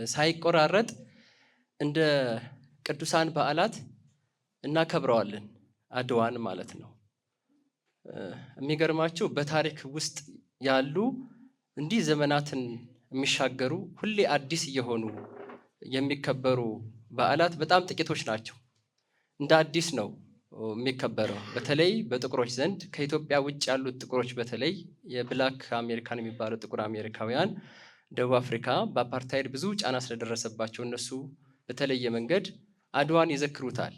ሳይቆራረጥ እንደ ቅዱሳን በዓላት እናከብረዋለን አድዋን ማለት ነው። የሚገርማችሁ በታሪክ ውስጥ ያሉ እንዲህ ዘመናትን የሚሻገሩ ሁሌ አዲስ እየሆኑ የሚከበሩ በዓላት በጣም ጥቂቶች ናቸው። እንደ አዲስ ነው የሚከበረው። በተለይ በጥቁሮች ዘንድ ከኢትዮጵያ ውጭ ያሉት ጥቁሮች በተለይ የብላክ አሜሪካን የሚባሉ ጥቁር አሜሪካውያን ደቡብ አፍሪካ በአፓርታይድ ብዙ ጫና ስለደረሰባቸው እነሱ በተለየ መንገድ አድዋን ይዘክሩታል።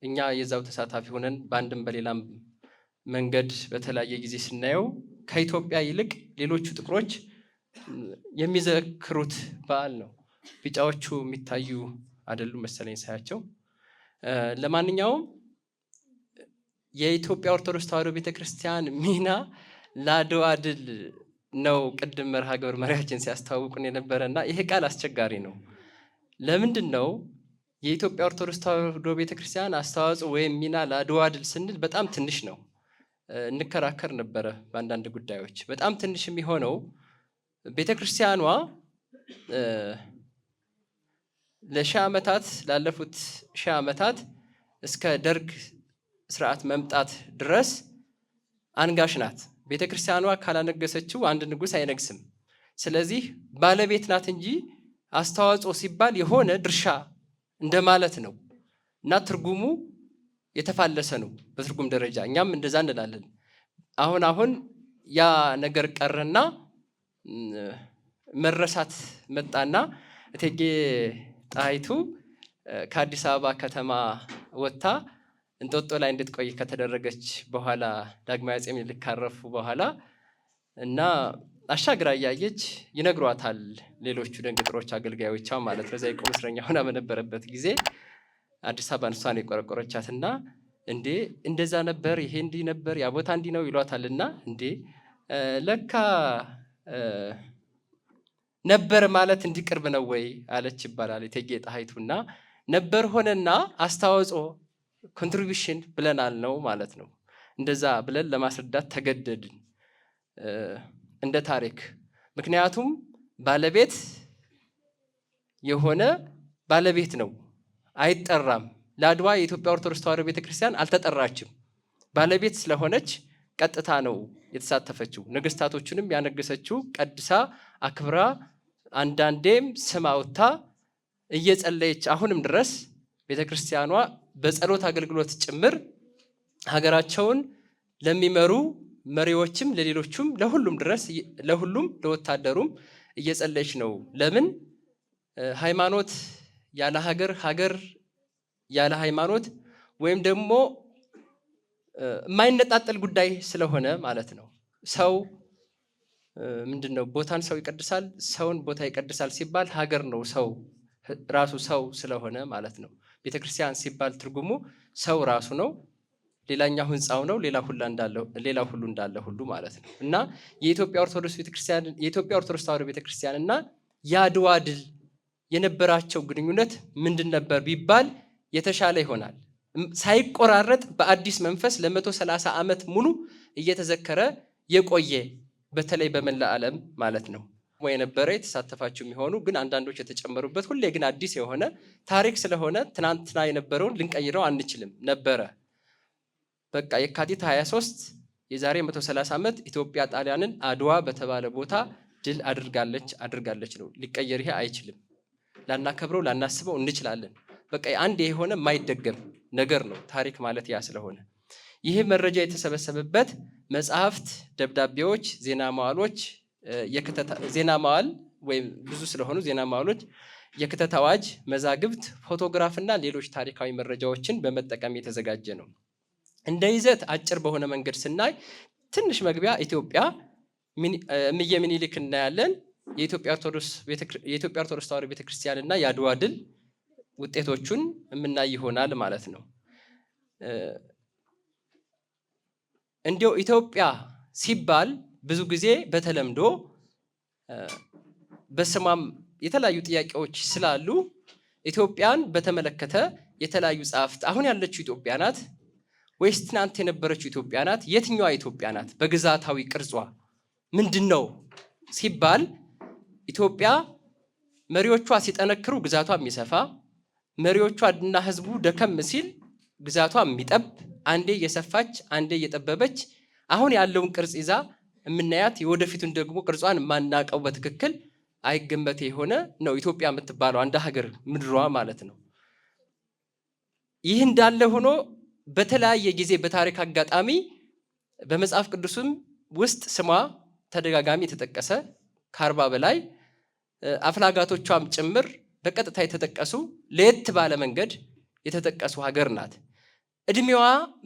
እኛ የዛው ተሳታፊ ሆነን በአንድም በሌላም መንገድ በተለያየ ጊዜ ስናየው ከኢትዮጵያ ይልቅ ሌሎቹ ጥቁሮች የሚዘክሩት በዓል ነው። ቢጫዎቹ የሚታዩ አይደሉም መሰለኝ ሳያቸው። ለማንኛውም የኢትዮጵያ ኦርቶዶክስ ተዋሕዶ ቤተክርስቲያን ሚና ለአድዋ ድል ነው። ቅድም መርሃ ግብር መሪያችን ሲያስተዋውቁን የነበረና ይሄ ቃል አስቸጋሪ ነው። ለምንድን ነው የኢትዮጵያ ኦርቶዶክስ ተዋሕዶ ቤተክርስቲያን አስተዋጽኦ ወይም ሚና ለአድዋ ድል ስንል በጣም ትንሽ ነው። እንከራከር ነበረ በአንዳንድ ጉዳዮች። በጣም ትንሽ የሚሆነው ቤተክርስቲያኗ ለሺህ ዓመታት ላለፉት ሺህ ዓመታት እስከ ደርግ ስርዓት መምጣት ድረስ አንጋሽ ናት። ቤተክርስቲያኗ ካላነገሰችው አንድ ንጉሥ አይነግስም። ስለዚህ ባለቤት ናት እንጂ አስተዋጽኦ ሲባል የሆነ ድርሻ እንደማለት ነው እና ትርጉሙ የተፋለሰ ነው በትርጉም ደረጃ። እኛም እንደዛ እንላለን። አሁን ያ ነገር ቀረና መረሳት መጣና እቴጌ ጣይቱ ከአዲስ አበባ ከተማ ወጥታ እንጦጦ ላይ እንድትቆይ ከተደረገች በኋላ ዳግማዊ አፄ ምኒልክ ካረፉ በኋላ እና አሻግራ እያየች ይነግሯታል ሌሎቹ ደንገጥሮች አገልጋዮቿ ማለት ነው። እዚያ የቆም እስረኛ ሆና በነበረበት ጊዜ አዲስ አበባን እሷን የቆረቆረቻትና እንዴ እንደዛ ነበር፣ ይሄ እንዲህ ነበር፣ ያ ቦታ እንዲህ ነው ይሏታልና እንዴ ለካ ነበር ማለት እንዲቅርብ ነው ወይ አለች ይባላል እቴጌ ጣይቱና ነበር ሆነና አስተዋጽኦ ኮንትሪቢዩሽን ብለናል ነው ማለት ነው። እንደዛ ብለን ለማስረዳት ተገደድን እንደ ታሪክ። ምክንያቱም ባለቤት የሆነ ባለቤት ነው፣ አይጠራም። ለአድዋ የኢትዮጵያ ኦርቶዶክስ ተዋሕዶ ቤተክርስቲያን አልተጠራችም። ባለቤት ስለሆነች ቀጥታ ነው የተሳተፈችው። ነገስታቶቹንም ያነገሰችው ቀድሳ አክብራ አንዳንዴም ስም አውጥታ እየጸለየች አሁንም ድረስ ቤተክርስቲያኗ በጸሎት አገልግሎት ጭምር ሀገራቸውን ለሚመሩ መሪዎችም ለሌሎቹም ለሁሉም ድረስ ለሁሉም ለወታደሩም እየጸለየች ነው። ለምን? ሃይማኖት ያለ ሀገር፣ ሀገር ያለ ሃይማኖት ወይም ደግሞ የማይነጣጠል ጉዳይ ስለሆነ ማለት ነው። ሰው ምንድነው? ቦታን ሰው ይቀድሳል፣ ሰውን ቦታ ይቀድሳል ሲባል ሀገር ነው ሰው ራሱ ሰው ስለሆነ ማለት ነው። ቤተክርስቲያን ሲባል ትርጉሙ ሰው ራሱ ነው፣ ሌላኛው ህንፃው ነው፣ ሌላ ሁሉ እንዳለ ሁሉ ማለት ነው። እና የኢትዮጵያ ኦርቶዶክስ ተዋሕዶ ቤተክርስቲያን እና የአድዋ ድል የነበራቸው ግንኙነት ምንድን ነበር ቢባል የተሻለ ይሆናል። ሳይቆራረጥ በአዲስ መንፈስ ለ130 ዓመት ሙሉ እየተዘከረ የቆየ በተለይ በመላ ዓለም ማለት ነው የነበረ የተሳተፋችሁ የሚሆኑ ግን አንዳንዶች የተጨመሩበት ሁሌ ግን አዲስ የሆነ ታሪክ ስለሆነ ትናንትና የነበረውን ልንቀይረው አንችልም ነበረ። በቃ የካቲት 23 የዛሬ 130 ዓመት ኢትዮጵያ ጣሊያንን አድዋ በተባለ ቦታ ድል አድርጋለች ነው። ሊቀየር ይሄ አይችልም። ላናከብረው ላናስበው እንችላለን። በቃ አንድ የሆነ የማይደገም ነገር ነው ታሪክ ማለት ያ ስለሆነ ይህ መረጃ የተሰበሰበበት መጽሐፍት፣ ደብዳቤዎች፣ ዜና መዋዕሎች ዜና መዋዕል ወይም ብዙ ስለሆኑ ዜና መዋዕሎች፣ የክተት አዋጅ፣ መዛግብት፣ ፎቶግራፍና ሌሎች ታሪካዊ መረጃዎችን በመጠቀም የተዘጋጀ ነው። እንደ ይዘት አጭር በሆነ መንገድ ስናይ ትንሽ መግቢያ ኢትዮጵያ እምዬ ምኒልክ እናያለን። የኢትዮጵያ ኦርቶዶክስ ተዋሕዶ ቤተክርስቲያን እና የአድዋ ድል ውጤቶቹን የምናይ ይሆናል ማለት ነው። እንዲያው ኢትዮጵያ ሲባል ብዙ ጊዜ በተለምዶ በስሟም የተለያዩ ጥያቄዎች ስላሉ ኢትዮጵያን በተመለከተ የተለያዩ ጸሐፍት አሁን ያለችው ኢትዮጵያ ናት ወይስ ትናንት የነበረችው ኢትዮጵያ ናት? የትኛዋ ኢትዮጵያ ናት? በግዛታዊ ቅርጿ ምንድነው ሲባል ኢትዮጵያ መሪዎቿ ሲጠነክሩ ግዛቷ የሚሰፋ፣ መሪዎቿና ህዝቡ ደከም ሲል ግዛቷ የሚጠብ፣ አንዴ እየሰፋች አንዴ እየጠበበች አሁን ያለውን ቅርጽ ይዛ የምናያት የወደፊቱን ደግሞ ቅርጿን የማናቀው በትክክል አይገመቴ የሆነ ነው ኢትዮጵያ የምትባለው አንድ ሀገር ምድሯ ማለት ነው። ይህ እንዳለ ሆኖ በተለያየ ጊዜ በታሪክ አጋጣሚ በመጽሐፍ ቅዱስም ውስጥ ስሟ ተደጋጋሚ የተጠቀሰ ከ40 በላይ አፍላጋቶቿም ጭምር በቀጥታ የተጠቀሱ ለየት ባለ መንገድ የተጠቀሱ ሀገር ናት። እድሜዋ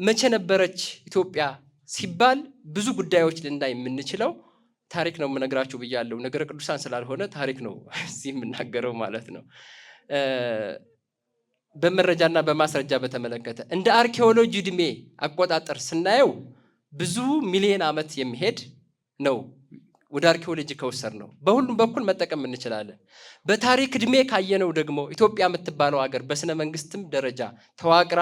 መቼ ነበረች ኢትዮጵያ ሲባል ብዙ ጉዳዮች ልናይ የምንችለው ታሪክ ነው የምነግራችሁ ብያለሁ። ነገረ ቅዱሳን ስላልሆነ ታሪክ ነው እዚህ የምናገረው ማለት ነው። በመረጃና በማስረጃ በተመለከተ እንደ አርኪኦሎጂ እድሜ አቆጣጠር ስናየው ብዙ ሚሊዮን ዓመት የሚሄድ ነው። ወደ አርኪኦሎጂ ከወሰድ ነው በሁሉም በኩል መጠቀም እንችላለን። በታሪክ እድሜ ካየነው ደግሞ ኢትዮጵያ የምትባለው ሀገር በስነ መንግስትም ደረጃ ተዋቅራ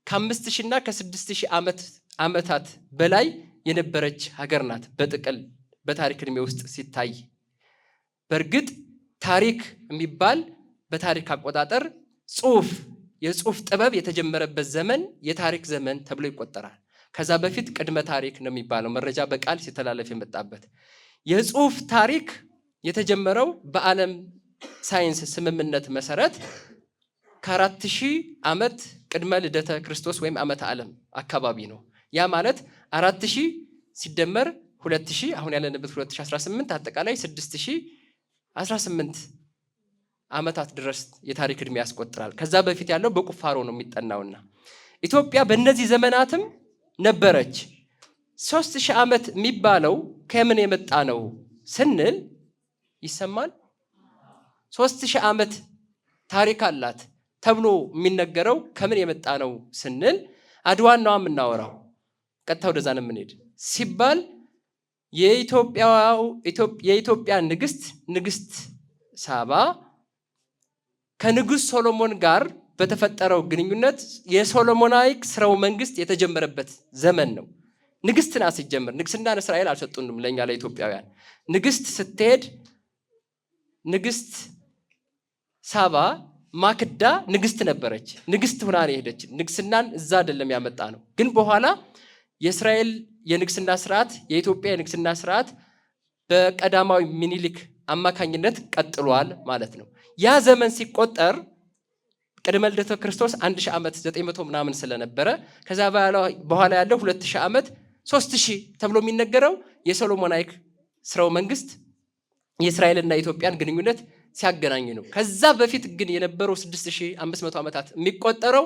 ከ5000 እና ከ6000 ዓመታት በላይ የነበረች ሀገር ናት። በጥቅል በታሪክ እድሜ ውስጥ ሲታይ በእርግጥ ታሪክ የሚባል በታሪክ አቆጣጠር የጽሁፍ ጥበብ የተጀመረበት ዘመን የታሪክ ዘመን ተብሎ ይቆጠራል። ከዛ በፊት ቅድመ ታሪክ ነው የሚባለው፣ መረጃ በቃል ሲተላለፍ የመጣበት። የጽሁፍ ታሪክ የተጀመረው በዓለም ሳይንስ ስምምነት መሰረት ከ4000 ዓመት ቅድመ ልደተ ክርስቶስ ወይም ዓመተ ዓለም አካባቢ ነው። ያ ማለት 4000 ሲደመር 2000 አሁን ያለንበት 2018 አጠቃላይ 6018 ዓመታት ድረስ የታሪክ እድሜ ያስቆጥራል። ከዛ በፊት ያለው በቁፋሮ ነው የሚጠናውና ኢትዮጵያ በእነዚህ ዘመናትም ነበረች። 3000 ዓመት የሚባለው ከምን የመጣ ነው ስንል ይሰማል። 3000 ዓመት ታሪክ አላት ተብሎ የሚነገረው ከምን የመጣ ነው ስንል አድዋን ነው የምናወራው። ቀጥታ ወደዛ ነው የምንሄድ ሲባል የኢትዮጵያ ንግስት ሳባ ከንጉስ ሶሎሞን ጋር በተፈጠረው ግንኙነት የሶሎሞናዊክ ስርወ መንግስት የተጀመረበት ዘመን ነው። ንግስት ናት ሲጀምር። ንግስናን እስራኤል አልሰጡንም ለኛ ለኢትዮጵያውያን። ንግስት ስትሄድ ንግስት ሳባ ማክዳ ንግስት ነበረች። ንግስት ሆና ነው የሄደች። ንግስናን እዛ አይደለም ያመጣ ነው። ግን በኋላ የእስራኤል የንግስና ስርዓት የኢትዮጵያ የንግስና ስርዓት በቀዳማዊ ሚኒሊክ አማካኝነት ቀጥሏል ማለት ነው። ያ ዘመን ሲቆጠር ቅድመ ልደተ ክርስቶስ 1000 ዓመት 900 ምናምን ስለነበረ ከዛ በኋላ ያለው 2000 ዓመት 3000 ተብሎ የሚነገረው የሶሎሞናዊክ ስርወ መንግስት የእስራኤልና የኢትዮጵያን ግንኙነት ሲያገናኝ ነው። ከዛ በፊት ግን የነበረው 6500 ዓመታት የሚቆጠረው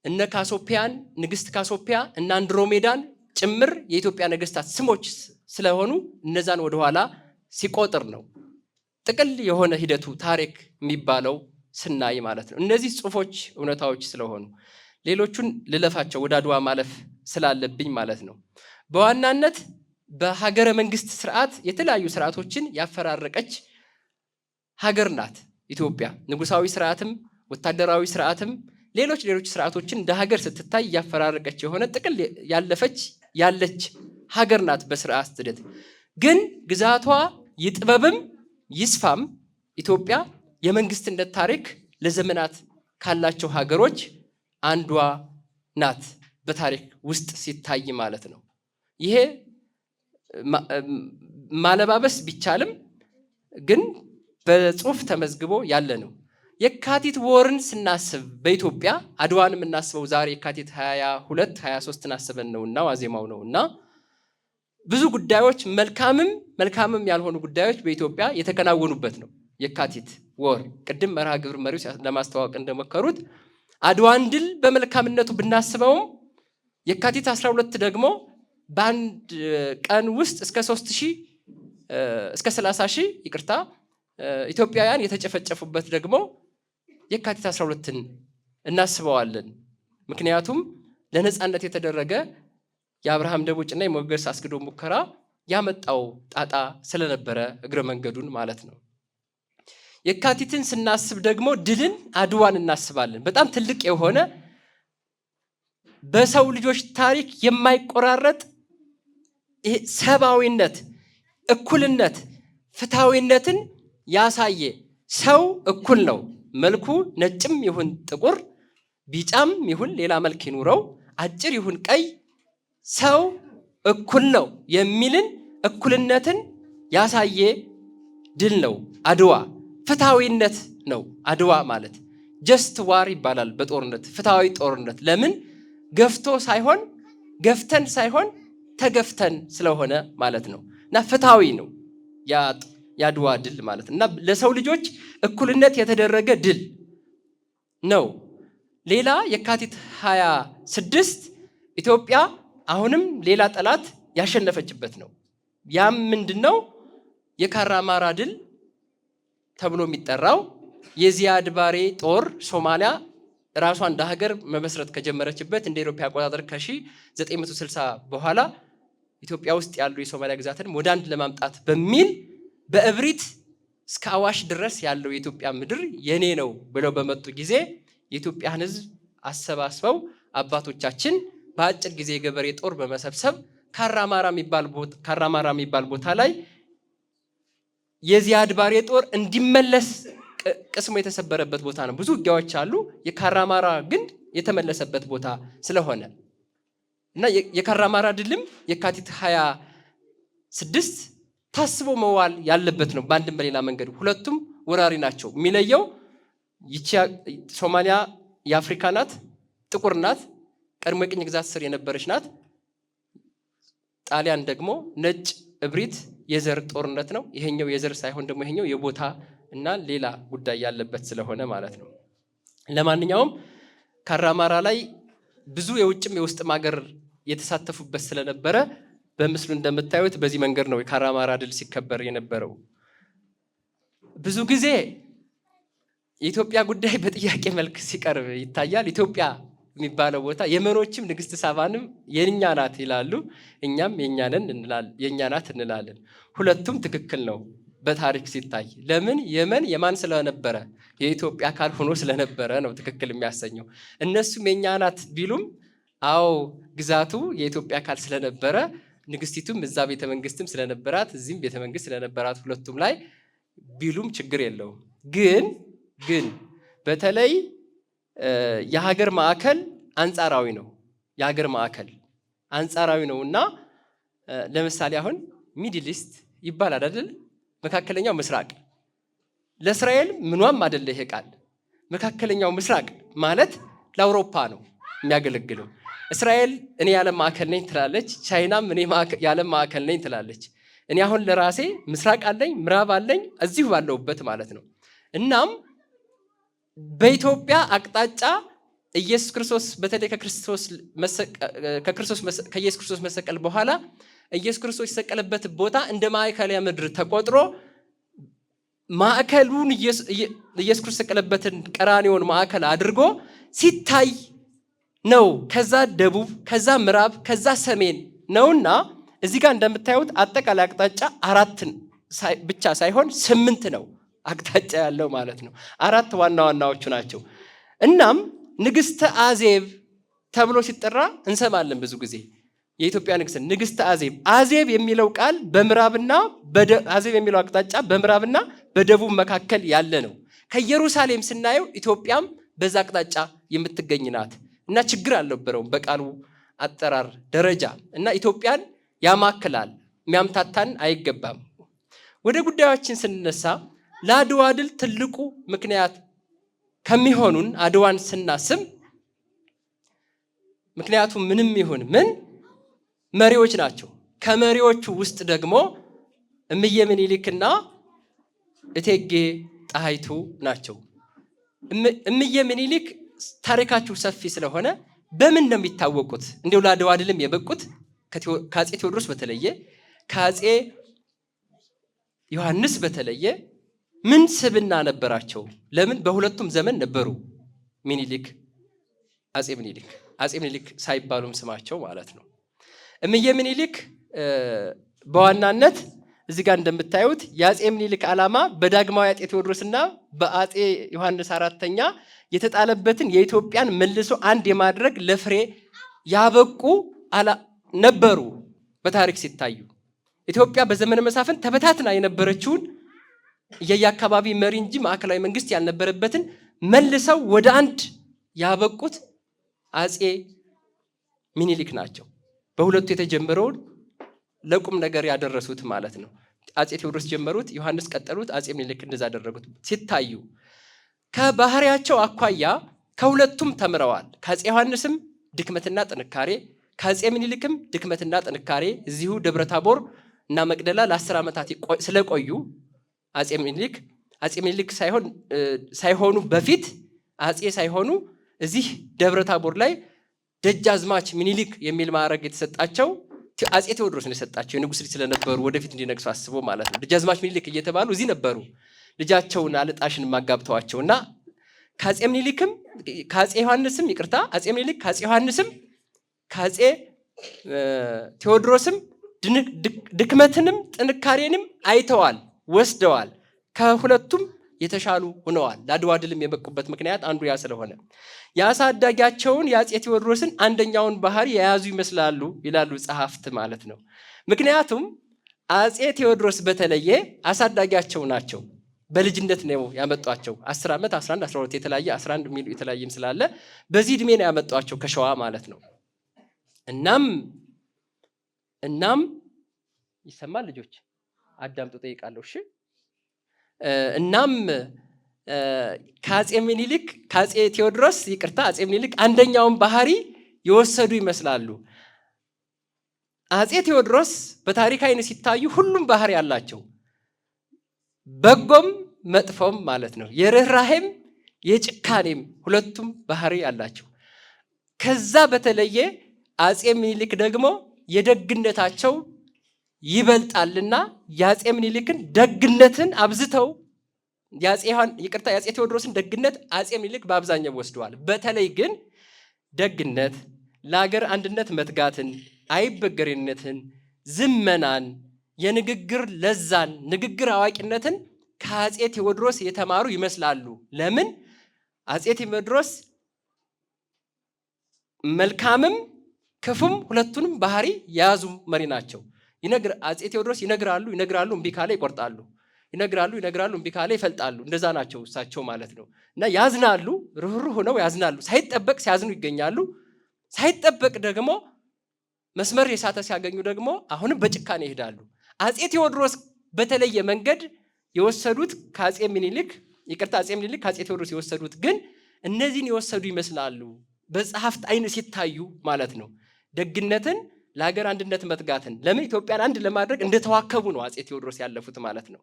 እነ ካሶፒያን ንግስት ካሶፒያ እና አንድሮሜዳን ጭምር የኢትዮጵያ ነገስታት ስሞች ስለሆኑ እነዛን ወደኋላ ሲቆጥር ነው ጥቅል የሆነ ሂደቱ ታሪክ የሚባለው ስናይ ማለት ነው። እነዚህ ጽሁፎች እውነታዎች ስለሆኑ ሌሎቹን ልለፋቸው ወደ አድዋ ማለፍ ስላለብኝ ማለት ነው። በዋናነት በሀገረ መንግስት ስርዓት የተለያዩ ስርዓቶችን ያፈራረቀች ሀገር ናት ኢትዮጵያ። ንጉሳዊ ስርዓትም ወታደራዊ ስርዓትም ሌሎች ስርዓቶችን እንደ ሀገር ስትታይ ያፈራረቀች የሆነ ጥቅል ያለች ሀገር ናት። በስርዓት ሂደት ግን ግዛቷ ይጥበብም ይስፋም ኢትዮጵያ የመንግስትነት ታሪክ ለዘመናት ካላቸው ሀገሮች አንዷ ናት በታሪክ ውስጥ ሲታይ ማለት ነው። ይሄ ማለባበስ ቢቻልም ግን በጽሁፍ ተመዝግቦ ያለ ነው። የካቲት ወርን ስናስብ በኢትዮጵያ አድዋን የምናስበው ዛሬ የካቲት 22 23 አስበን ነውና ዋዜማው ነውና ብዙ ጉዳዮች መልካምም ያልሆኑ ጉዳዮች በኢትዮጵያ የተከናወኑበት ነው። የካቲት ወር ቅድም መርሃ ግብር መሪው ለማስተዋወቅ እንደሞከሩት አድዋን ድል በመልካምነቱ ብናስበውም የካቲት 12 ደግሞ በአንድ ቀን ውስጥ እስከ 30,000 ይቅርታ ኢትዮጵያውያን የተጨፈጨፉበት ደግሞ የካቲት 12ን እናስበዋለን። ምክንያቱም ለነፃነት የተደረገ የአብርሃም ደቦጭና የሞገስ አስገዶም ሙከራ ያመጣው ጣጣ ስለነበረ እግረ መንገዱን ማለት ነው። የካቲትን ስናስብ ደግሞ ድልን አድዋን እናስባለን። በጣም ትልቅ የሆነ በሰው ልጆች ታሪክ የማይቆራረጥ ሰብአዊነት፣ እኩልነት፣ ፍትሃዊነትን ያሳየ ሰው እኩል ነው፣ መልኩ ነጭም ይሁን ጥቁር፣ ቢጫም ይሁን ሌላ መልክ ይኑረው፣ አጭር ይሁን ቀይ፣ ሰው እኩል ነው የሚልን እኩልነትን ያሳየ ድል ነው አድዋ። ፍትሃዊነት ነው አድዋ ማለት። ጀስት ዋር ይባላል በጦርነት ፍትሃዊ ጦርነት። ለምን? ገፍተን ሳይሆን ተገፍተን ስለሆነ ማለት ነው። እና ፍትሃዊ ነው የአድዋ ድል ማለት እና ለሰው ልጆች እኩልነት የተደረገ ድል ነው። ሌላ የካቲት 26 ኢትዮጵያ አሁንም ሌላ ጠላት ያሸነፈችበት ነው። ያም ምንድነው? የካራማራ ድል ተብሎ የሚጠራው የዚያድ ባሬ ጦር ሶማሊያ ራሷን እንደ ሀገር መመስረት ከጀመረችበት እንደ ኢትዮጵያ አቆጣጠር ከ1960 በኋላ ኢትዮጵያ ውስጥ ያሉ የሶማሊያ ግዛትን ወደ አንድ ለማምጣት በሚል በእብሪት እስከ አዋሽ ድረስ ያለው የኢትዮጵያ ምድር የኔ ነው ብለው በመጡ ጊዜ የኢትዮጵያን ሕዝብ አሰባስበው አባቶቻችን በአጭር ጊዜ የገበሬ ጦር በመሰብሰብ ካራማራ የሚባል ቦታ ላይ የዚያድ ባሬ ጦር እንዲመለስ ቅስሙ የተሰበረበት ቦታ ነው። ብዙ ውጊያዎች አሉ። የካራማራ ግን የተመለሰበት ቦታ ስለሆነ እና የካራማራ ድልም የካቲት 26 ታስቦ መዋል ያለበት ነው። በአንድም በሌላ መንገድ ሁለቱም ወራሪ ናቸው። የሚለየው ይቺ ሶማሊያ የአፍሪካ ናት፣ ጥቁር ናት፣ ቀድሞ የቅኝ ግዛት ስር የነበረች ናት። ጣሊያን ደግሞ ነጭ እብሪት የዘር ጦርነት ነው። ይሄኛው የዘር ሳይሆን ደግሞ ይሄኛው የቦታ እና ሌላ ጉዳይ ያለበት ስለሆነ ማለት ነው። ለማንኛውም ካራማራ ላይ ብዙ የውጭም የውስጥም ሀገር የተሳተፉበት ስለነበረ በምስሉ እንደምታዩት በዚህ መንገድ ነው የካራማራ ድል ሲከበር የነበረው። ብዙ ጊዜ የኢትዮጵያ ጉዳይ በጥያቄ መልክ ሲቀርብ ይታያል። ኢትዮጵያ የሚባለው ቦታ የመኖችም ንግስት ሳባንም የኛ ናት ይላሉ፣ እኛም የኛ ናት እንላለን። ሁለቱም ትክክል ነው በታሪክ ሲታይ። ለምን? የመን የማን ስለነበረ? የኢትዮጵያ አካል ሆኖ ስለነበረ ነው ትክክል የሚያሰኘው። እነሱም የኛ ናት ቢሉም አዎ ግዛቱ የኢትዮጵያ አካል ስለነበረ ንግስቲቱም እዛ ቤተመንግስትም ስለነበራት እዚህም ቤተመንግስት ስለነበራት ሁለቱም ላይ ቢሉም ችግር የለውም። ግን በተለይ የሀገር ማዕከል አንጻራዊ ነው። የሀገር ማዕከል አንጻራዊ ነው እና ለምሳሌ አሁን ሚድል ኢስት ይባላል አይደል? መካከለኛው ምስራቅ ለእስራኤል ምኗም አይደለ ይሄ ቃል። መካከለኛው ምስራቅ ማለት ለአውሮፓ ነው የሚያገለግለው። እስራኤል እኔ የዓለም ማዕከል ነኝ ትላለች፣ ቻይናም እኔ የዓለም ማዕከል ነኝ ትላለች። እኔ አሁን ለራሴ ምስራቅ አለኝ፣ ምዕራብ አለኝ፣ እዚሁ ባለሁበት ማለት ነው። እናም በኢትዮጵያ አቅጣጫ ኢየሱስ ክርስቶስ በተለይ ከኢየሱስ ክርስቶስ መሰቀል በኋላ ኢየሱስ ክርስቶስ የተሰቀለበት ቦታ እንደ ማዕከላዊ ምድር ተቆጥሮ ማዕከሉን ኢየሱስ ክርስቶስ የተሰቀለበትን ቀራንዮን ማዕከል አድርጎ ሲታይ ነው። ከዛ ደቡብ፣ ከዛ ምዕራብ፣ ከዛ ሰሜን ነውና እዚህ ጋር እንደምታዩት አጠቃላይ አቅጣጫ 4 ብቻ ሳይሆን 8 ነው አቅጣጫ ያለው ማለት ነው። 4 ዋና ዋናዎቹ ናቸው። እናም ንግስተ አዜብ ተብሎ ሲጠራ እንሰማለን ብዙ ጊዜ። የኢትዮጵያ ንግስተ አዜብ። አዜብ የሚለው ቃል በምዕራብና አዜብ የሚለው አቅጣጫ በምዕራብና በደቡብ መካከል ያለ ነው። ከኢየሩሳሌም ስናየው ኢትዮጵያም በዛ አቅጣጫ የምትገኝ ናት እና ችግር አልነበረውም በቃሉ አጠራር ደረጃ እና ኢትዮጵያን ያማክላል። የሚያምታታን አይገባም። ወደ ጉዳዮችን ስንነሳ ለአድዋ ድል ትልቁ ምክንያት ከሚሆኑን አድዋን ስናስብ ምክንያቱም ምንም ይሁን ምን መሪዎች ናቸው። ከመሪዎቹ ውስጥ ደግሞ እምዬ ምኒልክና እቴጌ ጣይቱ ናቸው። እምዬ ምኒልክ ታሪካቸው ሰፊ ስለሆነ በምን ነው የሚታወቁት? እንዲሁ ለአድዋ ድልም የበቁት ከአፄ ቴዎድሮስ በተለየ ከአፄ ዮሐንስ በተለየ ምን ስብና ነበራቸው? ለምን በሁለቱም ዘመን ነበሩ ምኒልክ አፄ ምኒልክ ሳይባሉም ስማቸው ማለት ነው። እምዬ ምኒልክ በዋናነት እዚህ ጋር እንደምታዩት የአፄ ምኒልክ ዓላማ በዳግማዊ አፄ ቴዎድሮስና በአፄ ዮሐንስ አራተኛ የተጣለበትን የኢትዮጵያን መልሶ አንድ የማድረግ ለፍሬ ያበቁ ነበሩ። በታሪክ ሲታዩ ኢትዮጵያ በዘመነ መሳፍንት ተበታትና የነበረችውን የየአካባቢ መሪ እንጂ ማዕከላዊ መንግስት ያልነበረበትን መልሰው ወደ አንድ ያበቁት አጼ ሚኒሊክ ናቸው። በሁለቱ የተጀመረውን ለቁም ነገር ያደረሱት ማለት ነው። አጼ ቴዎድሮስ ጀመሩት፣ ዮሐንስ ቀጠሉት፣ አጼ ሚኒሊክ እንደዛ አደረጉት። ሲታዩ ከባህሪያቸው አኳያ ከሁለቱም ተምረዋል። ከአጼ ዮሐንስም ድክመትና ጥንካሬ፣ ከአጼ ሚኒሊክም ድክመትና ጥንካሬ እዚሁ ደብረ ታቦር እና መቅደላ ለ10 ዓመታት ስለቆዩ አጼ ሚኒሊክ ሳይሆኑ በፊት አጼ ሳይሆኑ እዚህ ደብረ ታቦር ላይ ደጃዝማች ሚኒሊክ የሚል ማዕረግ የተሰጣቸው አጼ ቴዎድሮስ ነው የሰጣቸው። የንጉስ ልጅ ስለነበሩ ወደፊት እንዲነግሱ አስቦ ማለት ነው። ደጃዝማች ሚኒሊክ እየተባሉ እዚህ ነበሩ። ልጃቸውን አልጣሽን ማጋብተዋቸው እና ከአጼ ሚኒሊክም ከአጼ ዮሐንስም ይቅርታ አጼ ሚኒሊክ ከአጼ ዮሐንስም ከአጼ ቴዎድሮስም ድክመትንም ጥንካሬንም አይተዋል፣ ወስደዋል። ከሁለቱም የተሻሉ ሆነዋል። ለአድዋ ድልም የበቁበት ምክንያት አንዱ ያ ስለሆነ የአሳዳጊያቸውን የአጼ ቴዎድሮስን አንደኛውን ባህሪ የያዙ ይመስላሉ ይላሉ ጸሐፍት ማለት ነው። ምክንያቱም አጼ ቴዎድሮስ በተለየ አሳዳጊያቸው ናቸው። በልጅነት ነው ያመጧቸው። 10 ዓመት 11 12 የተለያየ 11 ሚሉ የተለያየም ስላለ በዚህ እድሜ ነው ያመጧቸው ከሸዋ ማለት ነው። እናም ይሰማል ልጆች አዳምጡ ጠይቃለሁ። እሺ እናም ከአጼ ቴዎድሮስ ይቅርታ አጼ ሚኒሊክ አንደኛውን ባህሪ የወሰዱ ይመስላሉ። አጼ ቴዎድሮስ በታሪክ አይን ሲታዩ ሁሉም ባህሪ ያላቸው በጎም መጥፎም ማለት ነው። የርህራሄም የጭካኔም ሁለቱም ባህሪ ያላቸው። ከዛ በተለየ አጼ ሚኒሊክ ደግሞ የደግነታቸው ይበልጣልና የአጼ ሚኒሊክን ደግነትን አብዝተው የአጼ ቴዎድሮስን ደግነት አጼ ሚኒሊክ በአብዛኛው ወስደዋል። በተለይ ግን ደግነት፣ ለሀገር አንድነት መትጋትን፣ አይበገሬነትን፣ ዝመናን፣ የንግግር ለዛን፣ ንግግር አዋቂነትን ከአጼ ቴዎድሮስ የተማሩ ይመስላሉ። ለምን? አጼ ቴዎድሮስ መልካምም ክፉም ሁለቱንም ባህሪ የያዙ መሪ ናቸው። አጼ ቴዎድሮስ ይነግራሉ፣ እምቢ ካለ ይቆርጣሉ። ይነግራሉ፣ እምቢ ካለ ይፈልጣሉ። እንደዛ ናቸው እሳቸው ማለት ነው። እና ያዝናሉ፣ ርህሩህ ሆነው ያዝናሉ። ሳይጠበቅ ሲያዝኑ ይገኛሉ። ሳይጠበቅ ደግሞ መስመር የሳተ ሲያገኙ ደግሞ አሁንም በጭካኔ ይሄዳሉ። አጼ ቴዎድሮስ በተለየ መንገድ የወሰዱት ከአጼ ሚኒሊክ ከአጼ ቴዎድሮስ የወሰዱት ግን እነዚህን የወሰዱ ይመስላሉ በጸሐፍት አይን ሲታዩ ማለት ነው። ደግነትን፣ ለሀገር አንድነት መትጋትን፣ ለምን ኢትዮጵያን አንድ ለማድረግ እንደተዋከቡ ነው አጼ ቴዎድሮስ ያለፉት ማለት ነው።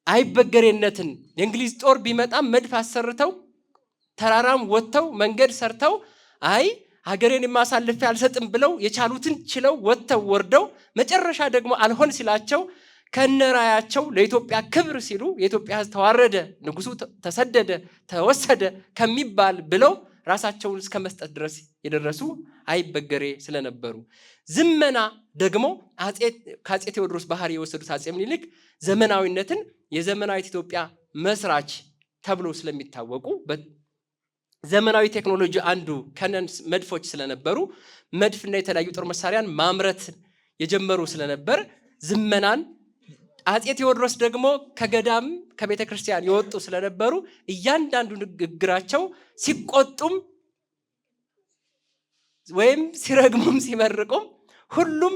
አይበገሬነትን፣ የእንግሊዝ ጦር ቢመጣም መድፍ አሰርተው ተራራም ወጥተው መንገድ ሰርተው ሀገሬን የማሳልፌ አልሰጥም ብለው የቻሉትን ችለው ወጥተው ወርደው መጨረሻ ደግሞ አልሆን ሲላቸው ከነራያቸው ለኢትዮጵያ ክብር ሲሉ የኢትዮጵያ ሕዝብ ተዋረደ፣ ንጉሱ ተሰደደ፣ ተወሰደ ከሚባል ብለው ራሳቸውን እስከ መስጠት ድረስ የደረሱ አይበገሬ ስለነበሩ፣ ዝመና ደግሞ ከአጼ ቴዎድሮስ ባህሪ የወሰዱት አጼ ሚኒሊክ ዘመናዊነትን የዘመናዊት ኢትዮጵያ መስራች ተብሎ ስለሚታወቁ ዘመናዊ ቴክኖሎጂ አንዱ ከነን መድፎች ስለነበሩ መድፍና የተለያዩ ጦር መሳሪያን ማምረት የጀመሩ ስለነበር ዝመናን፣ አጼ ቴዎድሮስ ደግሞ ከገዳም ከቤተ ክርስቲያን የወጡ ስለነበሩ እያንዳንዱ ንግግራቸው ሲቆጡም ወይም ሲረግሙም ሲመርቁም ሁሉም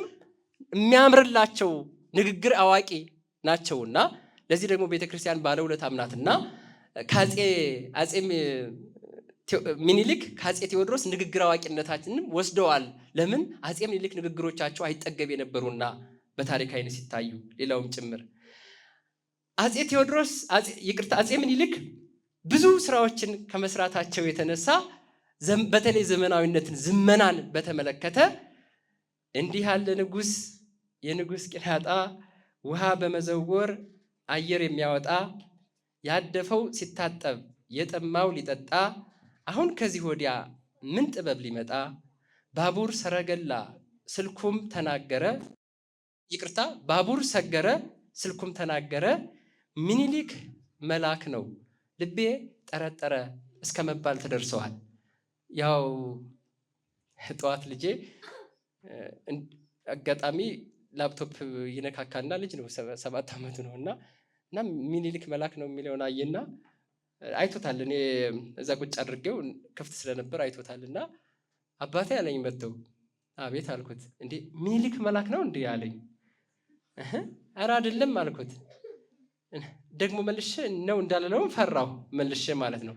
የሚያምርላቸው ንግግር አዋቂ ናቸውና ለዚህ ደግሞ ቤተ ክርስቲያን ባለውለታም ናትና አጼ ሚኒሊክ ከአጼ ቴዎድሮስ ንግግር አዋቂነታችንም ወስደዋል። ለምን? አጼ ሚኒሊክ ንግግሮቻቸው አይጠገብ የነበሩና በታሪክ አይን ሲታዩ ሌላውም ጭምር አጼ ሚኒሊክ ብዙ ስራዎችን ከመስራታቸው የተነሳ በተለይ ዘመናዊነትን ዝመናን በተመለከተ እንዲህ ያለ ንጉስ የንጉስ ቂላጣ ውሃ በመዘወር አየር የሚያወጣ ያደፈው ሲታጠብ የጠማው ሊጠጣ አሁን ከዚህ ወዲያ ምን ጥበብ ሊመጣ ባቡር ሰረገላ ስልኩም ተናገረ ባቡር ሰገረ ስልኩም ተናገረ ሚኒሊክ መልአክ ነው ልቤ ጠረጠረ እስከ መባል ተደርሰዋል። ያው ጠዋት ልጄ አጋጣሚ ላፕቶፕ ይነካካና ልጅ ነው 7 ዓመቱ ነውና እና ሚኒሊክ መልአክ ነው የሚለውን አየና አይቶታል። እኔ እዛ ቁጭ አድርጌው ክፍት ስለነበር አይቶታልና አባቴ አለኝ መጥተው። አቤት አልኩት። እንዴ ሚኒሊክ መልአክ ነው እንዴ አለኝ። ኧረ አይደለም አልኩት። ደግሞ መልሼ ነው እንዳልለው ፈራሁ መልሼ ማለት ነው።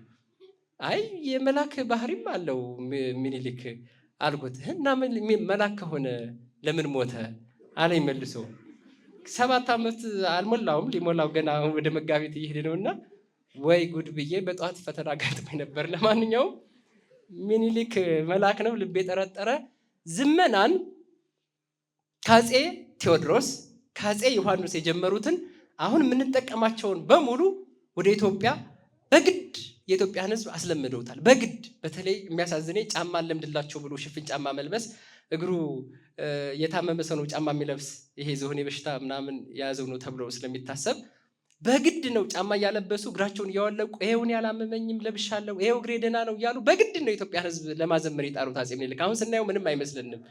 አይ የመልአክ ባህሪም አለው ሚኒሊክ አልኩት። እና መልአክ ከሆነ ለምን ሞተ አለኝ መልሶ። 7 ዓመት አልሞላውም፣ ሊሞላው ገና ወደ መጋቢት እየሄደ ነውና ወይ ጉድ ብዬ በጠዋት ፈተና ገጥሞኝ ነበር። ለማንኛውም ሚኒሊክ መልአክ ነው። ልቤ ጠረጠረ። ዝመናን ከአፄ ቴዎድሮስ ከአፄ ዮሐንስ የጀመሩትን አሁን የምንጠቀማቸውን በሙሉ ወደ ኢትዮጵያ በግድ የኢትዮጵያን ሕዝብ አስለምደውታል። በግድ በተለይ የሚያሳዝነኝ ጫማ ለምድላቸው ብሎ ሽፍን ጫማ መልበስ፣ እግሩ የታመመ ሰው ነው ጫማ የሚለብስ ይሄ ዝሆኔ በሽታ ምናምን የያዘው ነው ተብሎ ስለሚታሰብ በግድ ነው ጫማ እያለበሱ እግራቸውን እያወለቁ ይሄውን ያላመመኝም ለብሻለሁ፣ ይሄው እግሬ ደህና ነው እያሉ በግድ ነው የኢትዮጵያን ሕዝብ ለማዘመር የጣሩት አፄ ምኒልክ። አሁን ስናየው ምንም አይመስልንም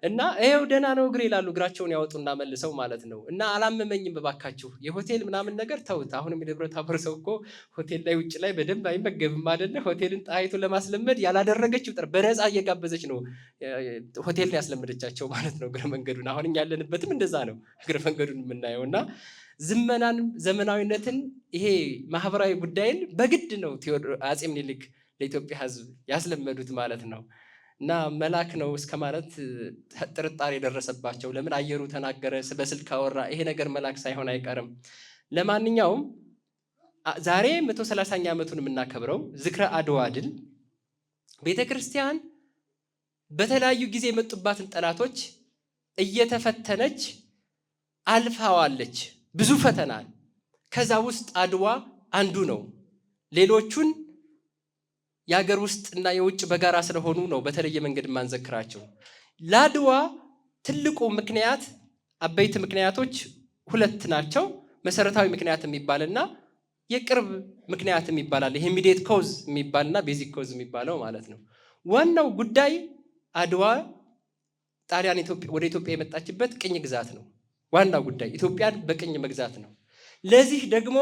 እና ይሄው ደህና ነው እግሬ ይላሉ፣ እግራቸውን ያወጡና መልሰው ማለት ነው። እና አላመመኝም እባካችሁ የሆቴል ምናምን ነገር ተውት። አሁንም የደብረ ታቦር ሰው እኮ ሆቴል ላይ ውጭ ላይ በደንብ አይመገብም አይደለ? ሆቴልን ጣይቱ ለማስለመድ ያላደረገችው ጥረት በነፃ እየጋበዘች ነው ሆቴል ላይ ያስለመደቻቸው ማለት ነው እግረ መንገዱን። አሁን እኛ ያለንበትም እንደዛ ነው እግረ መንገዱን የምናየው። እና ዝመናን ዘመናዊነትን ይሄ ማህበራዊ ጉዳይን በግድ ነው አፄ ምኒልክ ለኢትዮጵያ ሕዝብ ያስለመዱት ማለት ነው። እና መልአክ ነው እስከ ማለት ጥርጣሬ የደረሰባቸው። ለምን አየሩ ተናገረ፣ በስልክ አወራ፣ ይሄ ነገር መልአክ ሳይሆን አይቀርም። ለማንኛውም ዛሬ 130ኛ ዓመቱን የምናከብረው ዝክረ አድዋ ድል ቤተክርስቲያን በተለያዩ ጊዜ የመጡባትን ጠላቶች እየተፈተነች አልፋዋለች። ብዙ ፈተና፣ ከዛ ውስጥ አድዋ አንዱ ነው። ሌሎቹን የሀገር ውስጥ እና የውጭ በጋራ ስለሆኑ ነው በተለየ መንገድ የማንዘክራቸው። ለአድዋ ትልቁ ምክንያት አበይት ምክንያቶች 2 ናቸው። መሰረታዊ ምክንያት የሚባልና የቅርብ ምክንያት የሚባላል። ይሄ ኢሚዲየት ኮዝ የሚባልና ቤዚክ ኮዝ የሚባለው ማለት ነው። ዋናው ጉዳይ አድዋ ጣሊያን ወደ ኢትዮጵያ የመጣችበት ቅኝ ግዛት ነው። ዋናው ጉዳይ ኢትዮጵያን በቅኝ መግዛት ነው። ለዚህ ደግሞ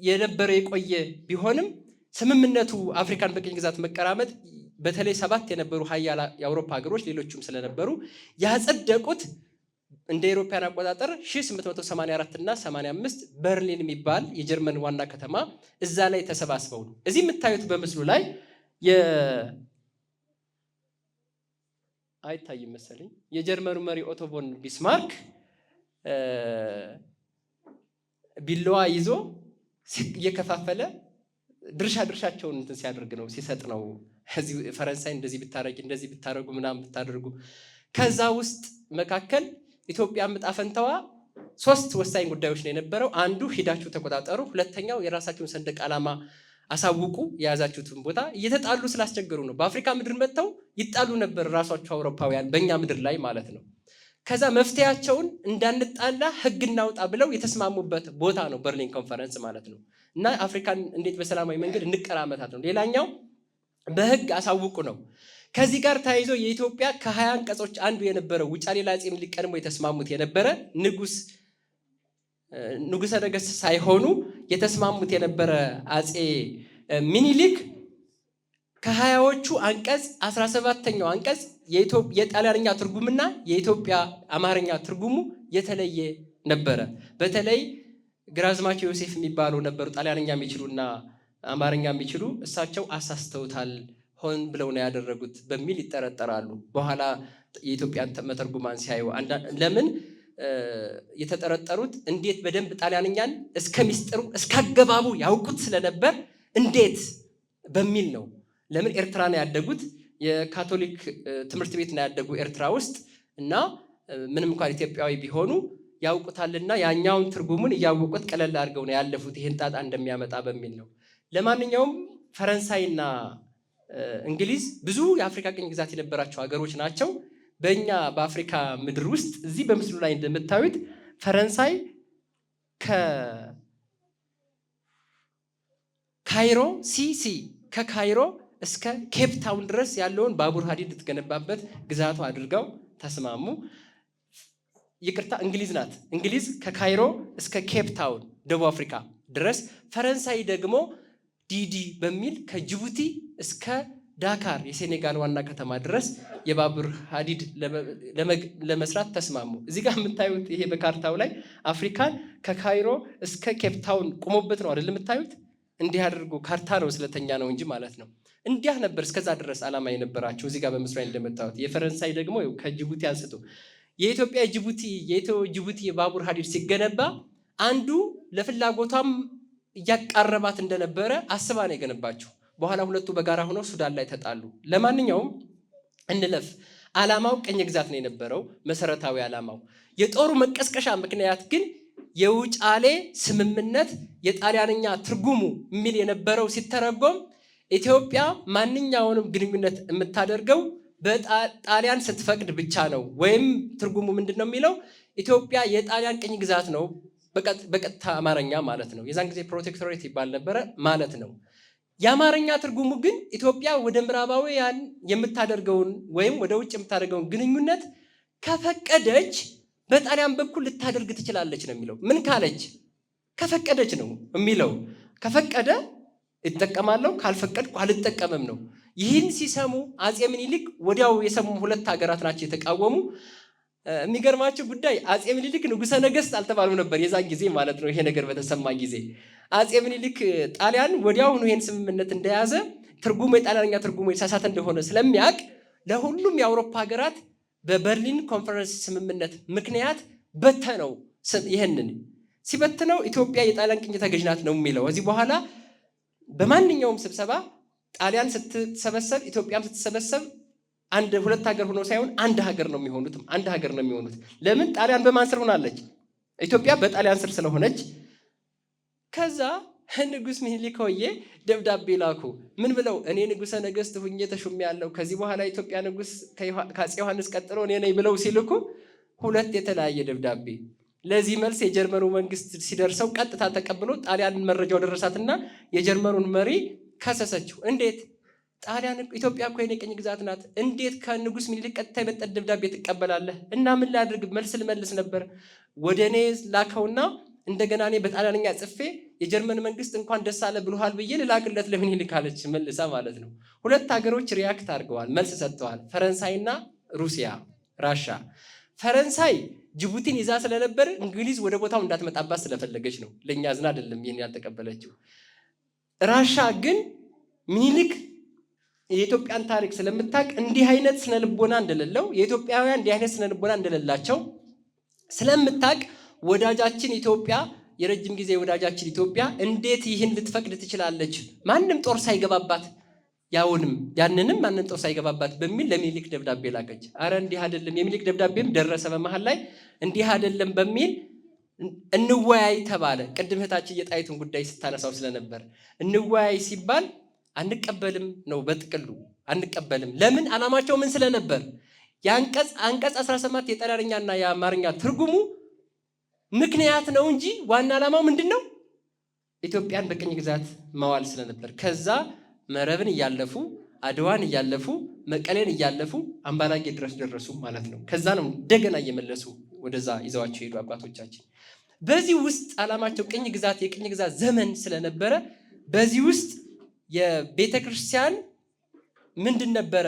የነበረ የቆየ ቢሆንም ስምምነቱ አፍሪካን በቅኝ ግዛት መቀራመጥ በተለይ 7 የነበሩ ሀያል የአውሮፓ ሀገሮች ሌሎችም ስለነበሩ ያጸደቁት እንደ አውሮፓውያን አቆጣጠር 1884 እና 85 በርሊን የሚባል የጀርመን ዋና ከተማ እዛ ላይ ተሰባስበው ነው። እዚህ የምታዩት በምስሉ ላይ አይታይም መሰለኝ የጀርመኑ መሪ ኦቶ ቮን ቢስማርክ ቢላዋ ይዞ እየከፋፈለ ድርሻቸውን እንትን ሲያደርግ ነው ሲሰጥ ነው። እዚህ ፈረንሳይ እንደዚህ ብታረጊ እንደዚህ ብታረጉ ምናምን ብታደርጉ። ከዛ ውስጥ መካከል ኢትዮጵያ ዕጣ ፈንታዋ 3 ወሳኝ ጉዳዮች ነው የነበረው። አንዱ ሂዳችሁ ተቆጣጠሩ፣ ሁለተኛው የራሳችሁን ሰንደቅ ዓላማ አሳውቁ፣ የያዛችሁትን ቦታ። እየተጣሉ ስላስቸገሩ ነው በአፍሪካ ምድር መጥተው ይጣሉ ነበር ራሳቸው አውሮፓውያን በእኛ ምድር ላይ ማለት ነው። ከዛ መፍትያቸውን እንዳንጣላ ሕግ እናውጣ ብለው የተስማሙበት ቦታ ነው በርሊን ኮንፈረንስ ማለት ነው። እና አፍሪካን እንዴት በሰላማዊ መንገድ እንቀራመታት ነው። ሌላኛው በሕግ አሳውቁ ነው። ከዚህ ጋር ተያይዞ የኢትዮጵያ ከ20 አንቀጾች አንዱ የነበረው ውጫሌ ለአፄ ምኒልክ ቀድሞ የተስማሙት የነበረ ንጉሠ ነገሥት ሳይሆኑ የተስማሙት የነበረ አፄ ምኒልክ ከ20ዎቹ አንቀጽ 17ኛው አንቀጽ የጣሊያንኛ ትርጉምና የኢትዮጵያ አማርኛ ትርጉሙ የተለየ ነበረ። በተለይ ግራዝማች ዮሴፍ የሚባሉ ነበሩ ጣሊያንኛ የሚችሉና አማርኛ የሚችሉ። እሳቸው አሳስተውታል፣ ሆን ብለው ነው ያደረጉት በሚል ይጠረጠራሉ። በኋላ የኢትዮጵያን መተርጉማን ሲያዩ ለምን የተጠረጠሩት እንዴት በደንብ ጣሊያንኛን እስከ ሚስጥሩ እስከ አገባቡ ያውቁት ስለነበር እንዴት በሚል ነው። ለምን ኤርትራ ነው ያደጉት፣ የካቶሊክ ትምህርት ቤት ነው ያደጉ ኤርትራ ውስጥ እና ምንም እንኳን ኢትዮጵያዊ ቢሆኑ ያውቁታልና ያኛውን ትርጉሙን እያወቁት ቀለል አድርገው ነው ያለፉት ይሄን ጣጣ እንደሚያመጣ በሚል ነው። ለማንኛውም ፈረንሳይና እንግሊዝ ብዙ የአፍሪካ ቅኝ ግዛት የነበራቸው ሀገሮች ናቸው። በእኛ በአፍሪካ ምድር ውስጥ እዚህ በምስሉ ላይ እንደምታዩት ፈረንሳይ ከካይሮ ከካይሮ እስከ ኬፕ ታውን ድረስ ያለውን ባቡር ሀዲድ ልትገነባበት ግዛቱ አድርገው ተስማሙ። ይቅርታ እንግሊዝ ናት። እንግሊዝ ከካይሮ እስከ ኬፕ ታውን ደቡብ አፍሪካ ድረስ፣ ፈረንሳይ ደግሞ ዲዲ በሚል ከጅቡቲ እስከ ዳካር የሴኔጋል ዋና ከተማ ድረስ የባቡር ሀዲድ ለመስራት ተስማሙ። እዚህ ጋር የምታዩት ይሄ በካርታው ላይ አፍሪካን ከካይሮ እስከ ኬፕታውን ቁሞበት ነው አይደል የምታዩት? እንዲህ አድርጎ ካርታ ነው ስለተኛ ነው እንጂ ማለት ነው። እንዲያ ነበር እስከዛ ድረስ ዓላማ የነበራቸው። እዚህ ጋር በምስሉ ላይ እንደምታዩት የፈረንሳይ ደግሞ ከጅቡቲ አንስቶ የኢትዮጵያ የኢትዮ ጅቡቲ የባቡር ሀዲድ ሲገነባ አንዱ ለፍላጎቷም እያቃረባት እንደነበረ አስባ ነው የገነባቸው። በኋላ ሁለቱ በጋራ ሆነው ሱዳን ላይ ተጣሉ። ለማንኛውም እንለፍ። ዓላማው ቅኝ ግዛት ነው የነበረው መሰረታዊ ዓላማው። የጦሩ መቀስቀሻ ምክንያት ግን የውጫሌ ስምምነት የጣሊያንኛ ትርጉሙ የሚል የነበረው ሲተረጎም ኢትዮጵያ ማንኛውንም ግንኙነት የምታደርገው በጣሊያን ስትፈቅድ ብቻ ነው። ወይም ትርጉሙ ምንድን ነው የሚለው ኢትዮጵያ የጣሊያን ቅኝ ግዛት ነው በቀጥታ አማርኛ ማለት ነው። የዛን ጊዜ ፕሮቴክቶሬት ይባል ነበረ ማለት ነው። የአማርኛ ትርጉሙ ግን ኢትዮጵያ ወደ ምዕራባውያን የምታደርገውን ወይም ወደ ውጭ የምታደርገውን ግንኙነት ከፈቀደች በጣሊያን በኩል ልታደርግ ትችላለች ነው የሚለው። ምን ካለች? ከፈቀደች ነው የሚለው። ከፈቀደ እጠቀማለሁ፣ ካልፈቀድኩ አልጠቀምም ነው። ይህን ሲሰሙ አጼ ምኒልክ ወዲያው የሰሙ ሁለት ሀገራት ናቸው የተቃወሙ። የሚገርማቸው ጉዳይ አጼ ምኒልክ ንጉሠ ነገሥት አልተባሉም ነበር የዛን ጊዜ ማለት ነው። ይሄ ነገር በተሰማ ጊዜ አጼ ምኒልክ ጣሊያን ወዲያውኑ ይሄን ስምምነት እንደያዘ ትርጉሙ የጣሊያንኛ ትርጉሙ የተሳሳተ እንደሆነ ስለሚያውቅ ለሁሉም የአውሮፓ ሀገራት በበርሊን ኮንፈረንስ ስምምነት ምክንያት በተነው። ይሄንን ሲበትነው ኢትዮጵያ የጣሊያን ቅኝ ተገዥ ናት ነው የሚለው። እዚህ በኋላ በማንኛውም ስብሰባ ጣሊያን ስትሰበሰብ ኢትዮጵያም ስትሰበሰብ ሁለት ሀገር ሆኖ ሳይሆን አንድ ሀገር ነው የሚሆኑት። አንድ ሀገር ነው የሚሆኑት። ለምን? ጣሊያን በማን ስር ሆናለች? ኢትዮጵያ በጣሊያን ስር ስለሆነች። ከዛ ንጉሥ ምኒልክ ሆዬ ደብዳቤ ላኩ። ምን ብለው? እኔ ንጉሠ ነገሥት ሁኜ ተሾሜያለሁ፣ ከዚህ በኋላ ኢትዮጵያ ንጉሥ ከአፄ ዮሐንስ ቀጥሎ እኔ ነኝ ብለው ሲልኩ ሁለት የተለያየ ደብዳቤ። ለዚህ መልስ የጀርመኑ መንግስት ሲደርሰው ቀጥታ ተቀብሎ ጣሊያን መረጃው ደረሳትና የጀርመኑን መሪ ከሰሰችው። እንዴት? ጣሊያን ኢትዮጵያ እኮ የኔ ቅኝ ግዛት ናት፣ እንዴት ከንጉሥ ምኒልክ ቀጥታ የመጣ ደብዳቤ ትቀበላለህ? እና ምን ላድርግ? መልስ ልመልስ ነበር። ወደ እኔ ላከውና እንደገና እኔ በጣሊያንኛ ጽፌ የጀርመን መንግስት እንኳን ደስ አለ ብሎሃል ብዬ ልላክለት ለምኒልክ አለች፣ መልሳ ማለት ነው። ሁለት ሀገሮች ሪያክት አድርገዋል፣ መልስ ሰጥተዋል። ፈረንሳይና ራሻ። ፈረንሳይ ጅቡቲን ይዛ ስለነበር እንግሊዝ ወደ ቦታው እንዳትመጣባት ስለፈለገች ነው። ለእኛ ዝና አይደለም ይህን ያልተቀበለችው። ራሻ ግን ምኒልክ የኢትዮጵያን ታሪክ ስለምታውቅ እንዲህ አይነት ስነልቦና እንደሌለው፣ የኢትዮጵያውያን እንዲህ አይነት ስነልቦና እንደሌላቸው ስለምታውቅ ወዳጃችን ኢትዮጵያ፣ የረጅም ጊዜ ወዳጃችን ኢትዮጵያ እንዴት ይህን ልትፈቅድ ትችላለች? ማንም ጦር ሳይገባባት ያንንም ማንም ጦር ሳይገባባት በሚል ለምኒልክ ደብዳቤ ላከች። አረ እንዲህ አይደለም። የምኒልክ ደብዳቤም ደረሰ በመሃል ላይ። እንዲህ አይደለም በሚል እንወያይ ተባለ። ቅድም እህታችን የጣይቱን ጉዳይ ስታነሳው ስለነበር እንወያይ ሲባል አንቀበልም ነው በጥቅሉ አንቀበልም። ለምን? ዓላማቸው ምን ስለነበር? አንቀጽ 17 የጣሊያንኛና የአማርኛ ትርጉሙ ምክንያት ነው እንጂ ዋና ዓላማው ምንድን ነው? ኢትዮጵያን በቅኝ ግዛት ማዋል ስለነበር። ከዛ መረብን እያለፉ አድዋን እያለፉ መቀሌን እያለፉ አምባላጌ ድረስ ደረሱ ማለት ነው። ከዛ ነው እንደገና እየመለሱ ወደዛ ይዘዋቸው ሄዱ አባቶቻችን። በዚህ ውስጥ ዓላማቸው ቅኝ ግዛት የቅኝ ግዛት ዘመን ስለነበረ በዚህ ውስጥ የቤተ ክርስቲያን ምንድን ነበረ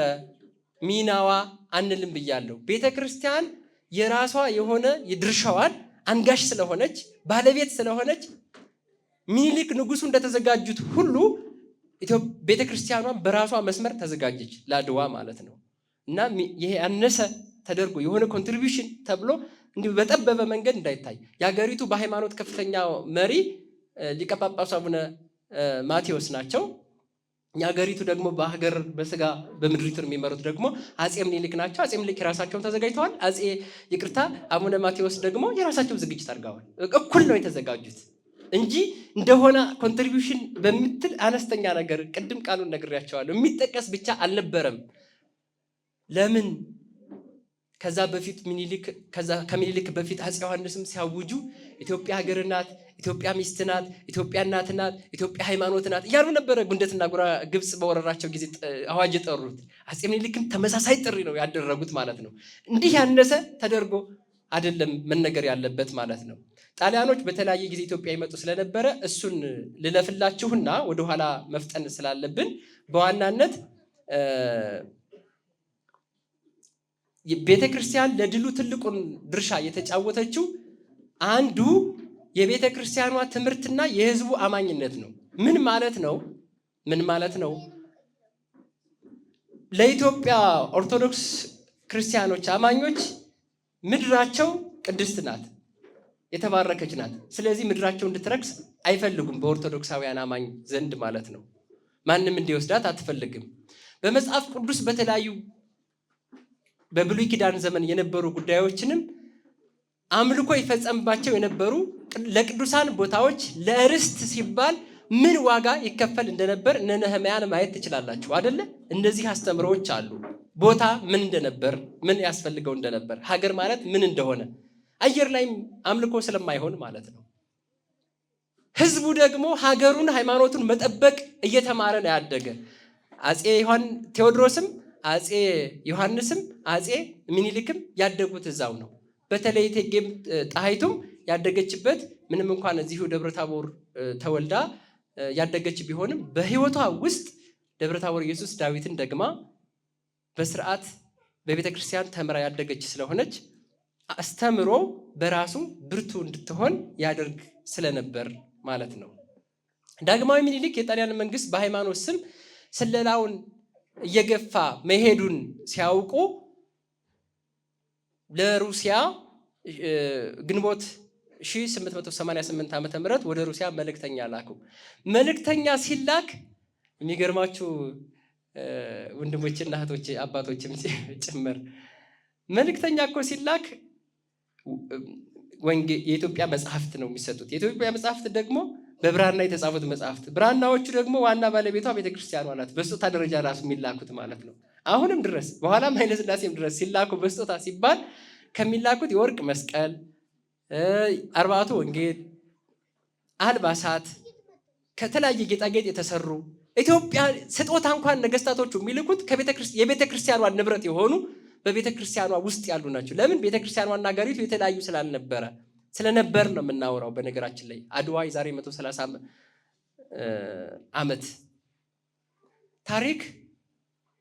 ሚናዋ አንልም ብያለሁ። ቤተ ክርስቲያን የራሷ የሆነ የድርሻዋን አንጋሽ ስለሆነች ባለቤት ስለሆነች ምኒልክ ንጉሱ እንደተዘጋጁት ሁሉ ቤተ ክርስቲያኗን በራሷ መስመር ተዘጋጀች ለአድዋ ማለት ነው። እና ይሄ ያነሰ ተደርጎ የሆነ ኮንትሪቢዩሽን ተብሎ እንዲሁ በጠበበ መንገድ እንዳይታይ የሀገሪቱ በሃይማኖት ከፍተኛ መሪ ሊቀ ጳጳሱ አቡነ ማቴዎስ ናቸው። የሀገሪቱ ደግሞ በሀገር በስጋ በምድሪቱ የሚመሩት ደግሞ አጼ ምኒልክ ናቸው። አጼ ምኒልክ የራሳቸውን ተዘጋጅተዋል። አቡነ ማቴዎስ ደግሞ የራሳቸውን ዝግጅት አድርገዋል። እኩል ነው የተዘጋጁት እንጂ እንደሆነ ኮንትሪቢዩሽን በምትል አነስተኛ ነገር ቅድም ቃሉን ነግሬያቸዋለሁ የሚጠቀስ ብቻ አልነበረም። ለምን? ከዛ በፊት ከምኒልክ በፊት አፄ ዮሐንስም ሲያውጁ ኢትዮጵያ ሀገር ናት፣ ኢትዮጵያ ሚስት ናት፣ ኢትዮጵያ እናት ናት፣ ኢትዮጵያ ሃይማኖት ናት እያሉ ነበረ። ጉንደትና ግብፅ በወረራቸው ጊዜ አዋጅ የጠሩት። አፄ ምኒልክም ተመሳሳይ ጥሪ ነው ያደረጉት ማለት ነው። እንዲህ ያነሰ ተደርጎ አይደለም መነገር ያለበት ማለት ነው። ጣሊያኖች በተለያየ ጊዜ ኢትዮጵያ ይመጡ ስለነበረ እሱን ልለፍላችሁና ወደኋላ መፍጠን ስላለብን በዋናነት ቤተክርስቲያን ለድሉ ትልቁን ድርሻ የተጫወተችው አንዱ የቤተክርስቲያኗ ትምህርትና የህዝቡ አማኝነት ነው። ምን ማለት ነው? ለኢትዮጵያ ኦርቶዶክስ ክርስቲያኖች አማኞች ምድራቸው ቅድስት ናት፣ የተባረከች ናት። ስለዚህ ምድራቸው እንድትረክስ አይፈልጉም። በኦርቶዶክሳውያን አማኝ ዘንድ ማለት ነው። ማንም እንዲወስዳት አትፈልግም። በመጽሐፍ ቅዱስ በተለያዩ በብሉይ ኪዳን ዘመን የነበሩ ጉዳዮችንም አምልኮ ይፈጸምባቸው የነበሩ ለቅዱሳን ቦታዎች ለርስት ሲባል ምን ዋጋ ይከፈል እንደነበር እነ ነህምያን ማየት ትችላላችሁ አይደለ? እነዚህ አስተምሮዎች አሉ። ቦታ ምን እንደነበር፣ ምን ያስፈልገው እንደነበር፣ ሀገር ማለት ምን እንደሆነ፣ አየር ላይም አምልኮ ስለማይሆን ማለት ነው። ህዝቡ ደግሞ ሀገሩን ሃይማኖቱን መጠበቅ እየተማረ ነው ያደገ። አፄ ቴዎድሮስም አፄ ዮሐንስም አፄ ሚኒሊክም ያደጉት እዛው ነው። በተለይ እቴጌም ጣይቱም ያደገችበት ምንም እንኳን እዚሁ ደብረታቦር ተወልዳ ያደገች ቢሆንም በህይወቷ ውስጥ ደብረታቦር ኢየሱስ ዳዊትን ደግማ በስርዓት በቤተ ክርስቲያን ተምራ ያደገች ስለሆነች አስተምሮ በራሱ ብርቱ እንድትሆን ያደርግ ስለነበር ማለት ነው። ዳግማዊ ሚኒሊክ የጣሊያን መንግስት በሃይማኖት ስም ስለላውን እየገፋ መሄዱን ሲያውቁ ለሩሲያ ግንቦት 1888 ዓ.ም ወደ ሩሲያ መልእክተኛ ላኩ። መልእክተኛ ሲላክ የሚገርማችሁ ወንድሞችና እህቶች አባቶችም ጭምር መልእክተኛ እኮ ሲላክ የኢትዮጵያ መጽሐፍት ነው የሚሰጡት። የኢትዮጵያ መጽሐፍት ደግሞ በብራና የተጻፉት መጽሐፍት፣ ብራናዎቹ ደግሞ ዋና ባለቤቷ ቤተክርስቲያኗ ናት። በስጦታ ደረጃ ራሱ የሚላኩት ማለት ነው። አሁንም ድረስ በኋላም ኃይለሥላሴም ድረስ ሲላኩ በስጦታ ሲባል ከሚላኩት የወርቅ መስቀል፣ 40ቱ ወንጌል፣ አልባሳት፣ ከተለያየ ጌጣጌጥ የተሰሩ ኢትዮጵያ ስጦታ እንኳን ነገስታቶቹ የሚልኩት የቤተክርስቲያኗ ንብረት የሆኑ በቤተክርስቲያኗ ውስጥ ያሉ ናቸው። ለምን? ቤተክርስቲያኗና ሀገሪቱ የተለያዩ ስለነበር ነው የምናወራው። በነገራችን ላይ አድዋ የዛሬ 130 ዓመት ታሪክ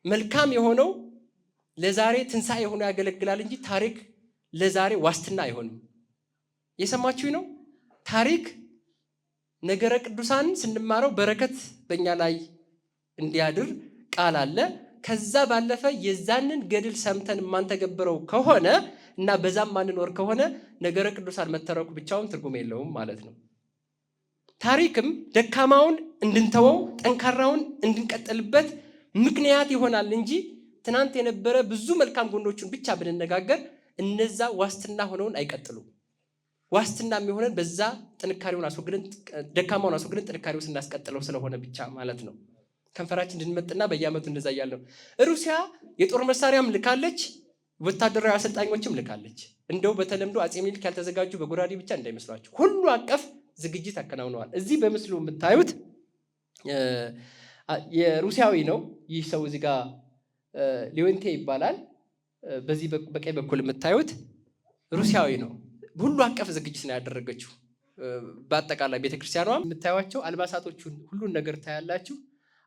መልካም የሆነው ለዛሬ ትንሣኤ ሆኖ ያገለግላል እንጂ ታሪክ ለዛሬ ዋስትና አይሆንም። የሰማችሁ ነው። ታሪክ ነገረ ቅዱሳን ስንማረው በረከት በእኛ ላይ እንዲያድር ቃል አለ። ከዛ ባለፈ የዛንን ገድል ሰምተን የማንተገብረው ከሆነ እና በዛም ማንኖር ከሆነ ነገረ ቅዱሳን መተረኩ ብቻውን ትርጉም የለውም ማለት ነው። ታሪክም ደካማውን እንድንተወው ጠንካራውን እንድንቀጥልበት ምክንያት ይሆናል እንጂ ትናንት የነበረ ብዙ መልካም ጎኖቹን ብቻ ብንነጋገር እነዛ ዋስትና ሆነውን አይቀጥሉም። ዋስትና የሚሆነን በዛ ጥንካሬውን አስወግደን ደካማውን አስወግደን ጥንካሬውን ስናስቀጥለው ስለሆነ ብቻ ማለት ነው። ከንፈራችን እንድንመጥና በየዓመቱ እንደዛ ያለው ሩሲያ የጦር መሳሪያም ልካለች፣ ወታደራዊ አሰልጣኞችም ልካለች። እንደው በተለምዶ አፄ ምኒልክ ያልተዘጋጁ በጎራዴ ብቻ እንዳይመስሏቸው ሁሉ አቀፍ ዝግጅት አከናውነዋል። እዚህ በምስሉ የምታዩት የሩሲያዊ ነው። ይህ ሰው እዚህ ጋር ሊዮንቴ ይባላል። በዚህ በቀኝ በኩል የምታዩት ሩሲያዊ ነው። ሁሉ አቀፍ ዝግጅት ነው ያደረገችው። በአጠቃላይ ቤተክርስቲያኗ የምታዩቸው አልባሳቶቹን ሁሉን ነገር ታያላችሁ።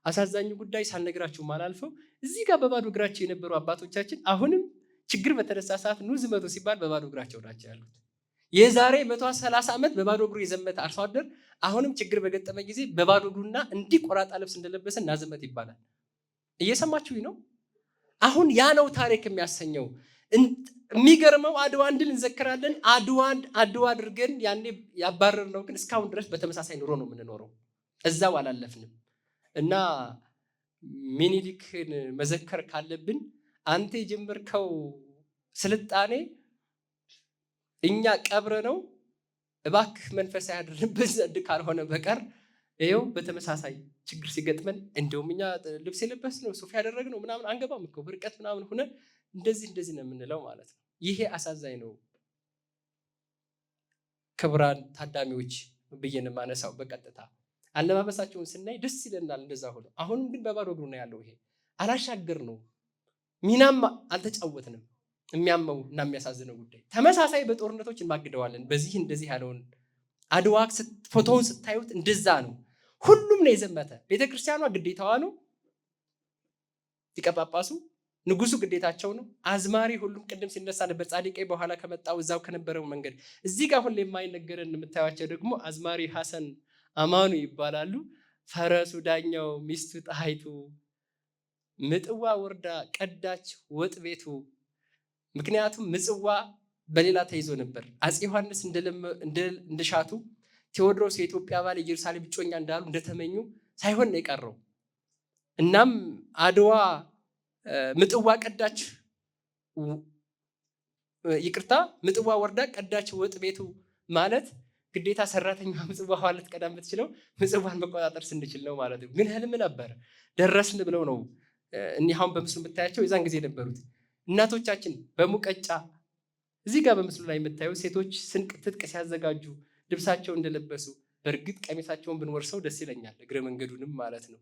አሳዛኙ ጉዳይ ሳልነግራችሁ ማላልፈው እዚህ ጋር በባዶ እግራቸው የነበሩ አባቶቻችን አሁንም ችግር በተነሳ ሰዓት ኑ ዝመቱ ሲባል በባዶ እግራቸው ናቸው ያሉት። የዛሬ 130 ዓመት በባዶ እግሩ የዘመተ አርሶ አደር አሁንም ችግር በገጠመ ጊዜ በባዶ እግሩና እንዲህ ቆራጣ ልብስ እንደለበሰ እናዘመት ይባላል። እየሰማችሁ ነው። አሁን ያ ነው ታሪክ የሚያሰኘው። የሚገርመው አድዋን ድል እንዘክራለን። አድዋ አድርገን ያኔ ያባረርነው ግን እስካሁን ድረስ በተመሳሳይ ኑሮ ነው የምንኖረው። እዛው አላለፍንም እና ሚኒሊክን መዘከር ካለብን አንተ የጀመርከው ስልጣኔ እኛ ቀብረ ነው እባክህ መንፈሳዊ ያድርንበት ዘንድ ካልሆነ በቀር ይኸው በተመሳሳይ ችግር ሲገጥመን እንደውም እኛ ልብስ የለበስነው ሱፍ ያደረግነው ምናምን አንገባም እኮ በርቀት ምናምን ሆነ እንደዚህ ነው የምንለው ማለት ነው። ይሄ አሳዛኝ ነው። ክቡራን ታዳሚዎች ብዬን ማነሳው በቀጥታ አለባበሳቸውን ስናይ ደስ ይለናል። እንደዛ ሆኖ አሁንም ግን በባዶ እግሩ ነው ያለው። ይሄ አላሻገር ነው፣ ሚናም አልተጫወትንም። የሚያመው እና የሚያሳዝነው ጉዳይ። ተመሳሳይ በጦርነቶች እንማግደዋለን። በዚህ እንደዚህ ያለውን አድዋ ፎቶውን ስታዩት እንደዛ ነው። ሁሉም ነው የዘመተ። ቤተክርስቲያኗ ግዴታዋ ነው። ሊቀ ጳጳሱ ንጉሱ ግዴታቸው ነው። አዝማሪ ሁሉም ቅድም ሲነሳ ነበር። ጻድቄ በኋላ ከመጣው እዛው ከነበረው መንገድ እዚህ ጋር ሁሌ የማይነገረን የምታዩቸው ደግሞ አዝማሪ ሐሰን አማኑ ይባላሉ። ፈረሱ ዳኛው ሚስቱ ጣይቱ ምጽዋ ወርዳ ቀዳች ወጥ ቤቱ። ምክንያቱም ምጽዋ በሌላ ተይዞ ነበር። አፄ ዮሐንስ እንደሻቱ ቴዎድሮስ የኢትዮጵያ ባል ኢየሩሳሌም እጮኛ እንዳሉ እንደተመኙ ሳይሆን ነው የቀረው። እናም አድዋ ምጽዋ ቀዳች ምጽዋ ወርዳ ቀዳች ወጥ ቤቱ ማለት ግዴታ ሰራተኛ ምጽዋ ውሃ ልትቀዳ የምትችለው ምጽዋን መቆጣጠር ስንችል ነው ማለት ነው። ግን ህልም ነበር። ደረስን ብለው ነው እኒሁን በምስሉ የምታያቸው የዛን ጊዜ የነበሩት እናቶቻችን በሙቀጫ እዚህ ጋር በምስሉ ላይ የምታዩ ሴቶች ስንቅ ትጥቅ ሲያዘጋጁ ልብሳቸው እንደለበሱ፣ በእርግጥ ቀሚሳቸውን ብንወርሰው ደስ ይለኛል፣ እግረ መንገዱንም ማለት ነው።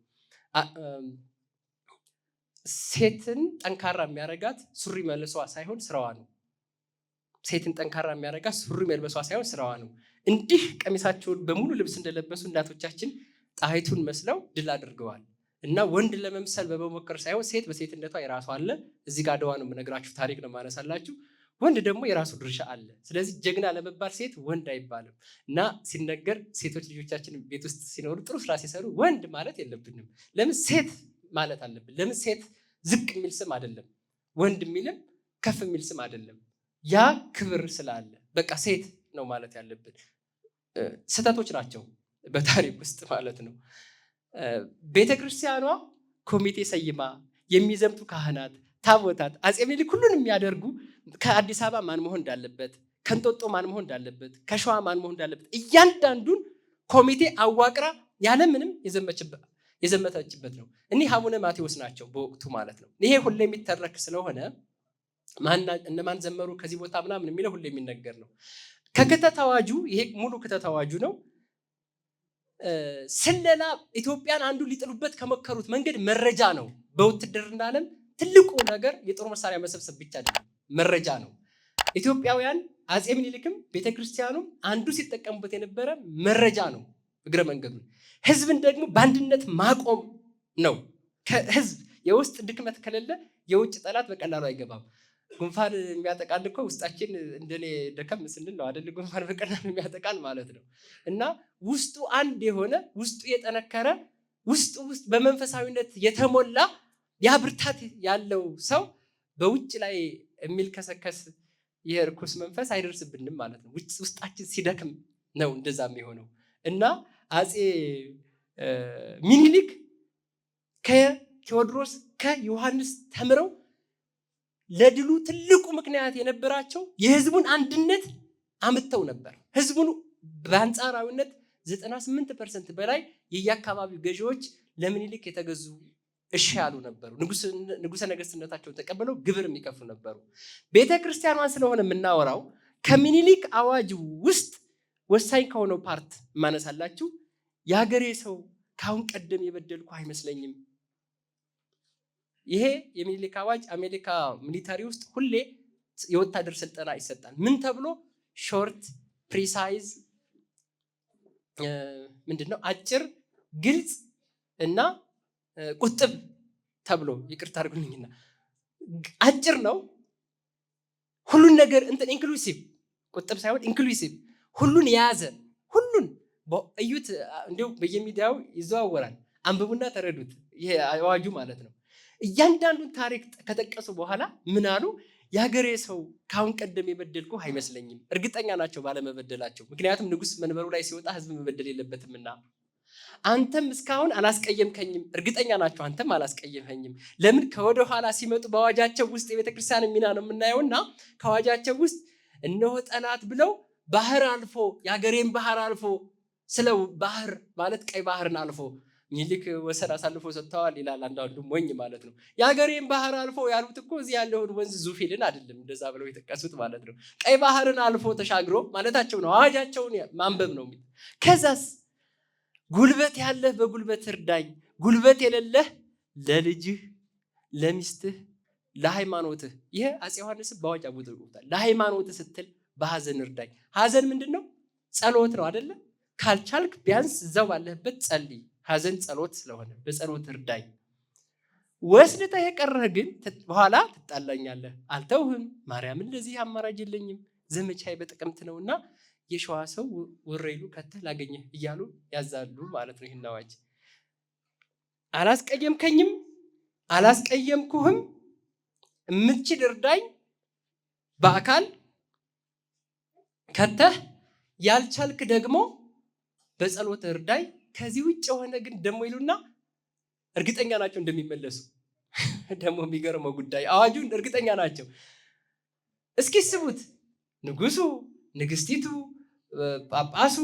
ሴትን ጠንካራ የሚያረጋት ሱሪ መልሷ ሳይሆን ስራዋ ነው። ሴትን ጠንካራ የሚያረጋት ሱሪ መልበሷ ሳይሆን ስራዋ ነው። እንዲህ ቀሚሳቸውን በሙሉ ልብስ እንደለበሱ እናቶቻችን ጣይቱን መስለው ድል አድርገዋል። እና ወንድ ለመምሰል በመሞከር ሳይሆን ሴት በሴትነቷ የራሷ አለ። እዚህ ጋር አድዋ ነው የምነግራችሁ፣ ታሪክ ነው ማነሳላችሁ። ወንድ ደግሞ የራሱ ድርሻ አለ። ስለዚህ ጀግና ለመባል ሴት ወንድ አይባልም። እና ሲነገር ሴቶች ልጆቻችን ቤት ውስጥ ሲኖሩ ጥሩ ስራ ሲሰሩ ወንድ ማለት የለብንም። ለምን ሴት ማለት አለብን? ለምን ሴት ዝቅ የሚል ስም አይደለም፣ ወንድ የሚልም ከፍ የሚል ስም አይደለም። ያ ክብር ስላለ በቃ ሴት ነው ማለት ያለብን። ስህተቶች ናቸው በታሪክ ውስጥ ማለት ነው። ቤተክርስቲያኗ ኮሚቴ ሰይማ የሚዘምቱ ካህናት፣ ታቦታት፣ አፄ ምኒልክ ሁሉን የሚያደርጉ ከአዲስ አበባ ማን መሆን እንዳለበት፣ ከእንጦጦ ማን መሆን እንዳለበት፣ ከሸዋ ማን መሆን እንዳለበት እያንዳንዱን ኮሚቴ አዋቅራ ያለምንም የዘመተችበት ነው። እኒህ አቡነ ማቴዎስ ናቸው በወቅቱ ማለት ነው። ይሄ ሁሌ የሚተረክ ስለሆነ እነማን ዘመሩ ከዚህ ቦታ ምናምን የሚለው ሁሌ የሚነገር ነው። ከክተት አዋጁ ይሄ ሙሉ ክተት አዋጁ ነው። ስለላ ኢትዮጵያን አንዱ ሊጥሉበት ከመከሩት መንገድ መረጃ ነው። በውትድርና ዓለም ትልቁ ነገር የጦር መሳሪያ መሰብሰብ ብቻ አይደለም፣ መረጃ ነው። ኢትዮጵያውያን አፄ ምኒልክም ቤተክርስቲያኑም አንዱ ሲጠቀሙበት የነበረ መረጃ ነው። እግረ መንገዱን ህዝብን ደግሞ በአንድነት ማቆም ነው። ከህዝብ የውስጥ ድክመት ከሌለ የውጭ ጠላት በቀላሉ አይገባም። ጉንፋን የሚያጠቃን እኮ ውስጣችን እንደኔ ደከም ስንል ነው አይደል? ጉንፋን በቀላሉ የሚያጠቃን ማለት ነው። እና ውስጡ አንድ የሆነ ውስጡ የጠነከረ ውስጥ በመንፈሳዊነት የተሞላ ያ ብርታት ያለው ሰው በውጭ ላይ የሚልከሰከስ የርኩስ መንፈስ አይደርስብንም ማለት ነው። ውስጣችን ሲደክም ነው እንደዛ የሚሆነው። እና አፄ ምኒልክ ከቴዎድሮስ ከዮሐንስ ተምረው ለድሉ ትልቁ ምክንያት የነበራቸው የህዝቡን አንድነት አምጥተው ነበር። ህዝቡን በአንጻራዊነት 98% በላይ የየአካባቢው ገዢዎች ለምኒልክ የተገዙ እሺ ያሉ ነበሩ። ንጉሰ ነገስትነታቸውን ተቀበለው ግብር የሚከፍሉ ነበሩ። ቤተክርስቲያኗን ስለሆነ የምናወራው ከምኒልክ አዋጅ ውስጥ ወሳኝ ከሆነው ፓርት ማነሳላችሁ የሀገሬ ሰው ካሁን ቀደም የበደልኩ አይመስለኝም። ይሄ የሚኒሊክ አዋጅ አሜሪካ ሚሊታሪ ውስጥ ሁሌ የወታደር ስልጠና ይሰጣል። ምን ተብሎ? ሾርት ፕሪሳይዝ ምንድነው? አጭር፣ ግልጽ እና ቁጥብ ተብሎ ይቅርታ አድርጉልኝና አጭር ነው። ሁሉን ነገር እንትን ኢንክሉሲቭ፣ ቁጥብ ሳይሆን ኢንክሉሲቭ፣ ሁሉን የያዘ ሁሉን እዩት። እንዲሁ በየሚዲያው ይዘዋወራል። አንብቡና ተረዱት። ይሄ አዋጁ ማለት ነው። እያንዳንዱን ታሪክ ከጠቀሱ በኋላ ምን አሉ? የሀገሬ ሰው ካሁን ቀደም የበደልኩ አይመስለኝም። እርግጠኛ ናቸው ባለመበደላቸው። ምክንያቱም ንጉስ መንበሩ ላይ ሲወጣ ህዝብ መበደል የለበትምና። አንተም እስካሁን አላስቀየምከኝም። እርግጠኛ ናቸው አንተም አላስቀየምከኝም። ለምን? ከወደ ኋላ ሲመጡ በአዋጃቸው ውስጥ የቤተክርስቲያን ሚና ነው የምናየውና ከአዋጃቸው ውስጥ እነሆ ጠላት ብለው ባህር አልፎ የሀገሬን ባህር አልፎ ስለ ባህር ማለት ቀይ ባህርን አልፎ ምኒልክ ወሰን አሳልፎ ሰጥተዋል ይላል አንዳንዱ ሞኝ ማለት ነው። የሀገሬን ባህር አልፎ ያሉት እኮ እዚህ ያለውን ወንዝ ዙፊልን አይደለም እንደዛ ብለው የጠቀሱት ማለት ነው። ቀይ ባህርን አልፎ ተሻግሮ ማለታቸው ነው። አዋጃቸውን ማንበብ ነው። ከዛስ ጉልበት ያለህ በጉልበት እርዳኝ፣ ጉልበት የሌለህ ለልጅህ፣ ለሚስትህ፣ ለሃይማኖትህ ይሄ አፄ ዮሐንስ በአዋጅ አውጀውታል። ለሃይማኖትህ ስትል በሐዘን እርዳኝ። ሐዘን ምንድነው? ጸሎት ነው አይደለ? ካልቻልክ ቢያንስ እዛው ባለህበት ጸልይ። ሐዘን ጸሎት ስለሆነ በጸሎት እርዳኝ። ወስደህ የቀረህ ግን በኋላ ትጣላኛለህ። አልተውህም። ማርያምን ለዚህ አማራጭ የለኝም። ዘመቻዬ በጥቅምት ነውና የሸዋ ሰው ወሬሉ ከተህ ላገኘህ እያሉ ያዛሉ ማለት ነው። ይህን አዋጅ አላስቀየምከኝም፣ አላስቀየምኩህም፣ የምትችል እርዳኝ በአካል ከተህ፣ ያልቻልክ ደግሞ በጸሎት እርዳኝ። ከዚህ ውጭ የሆነ ግን ደሞ ይሉና እርግጠኛ ናቸው እንደሚመለሱ። ደግሞ የሚገርመው ጉዳይ አዋጁን እርግጠኛ ናቸው። እስኪ ስቡት፣ ንጉሱ፣ ንግስቲቱ፣ ጳጳሱ፣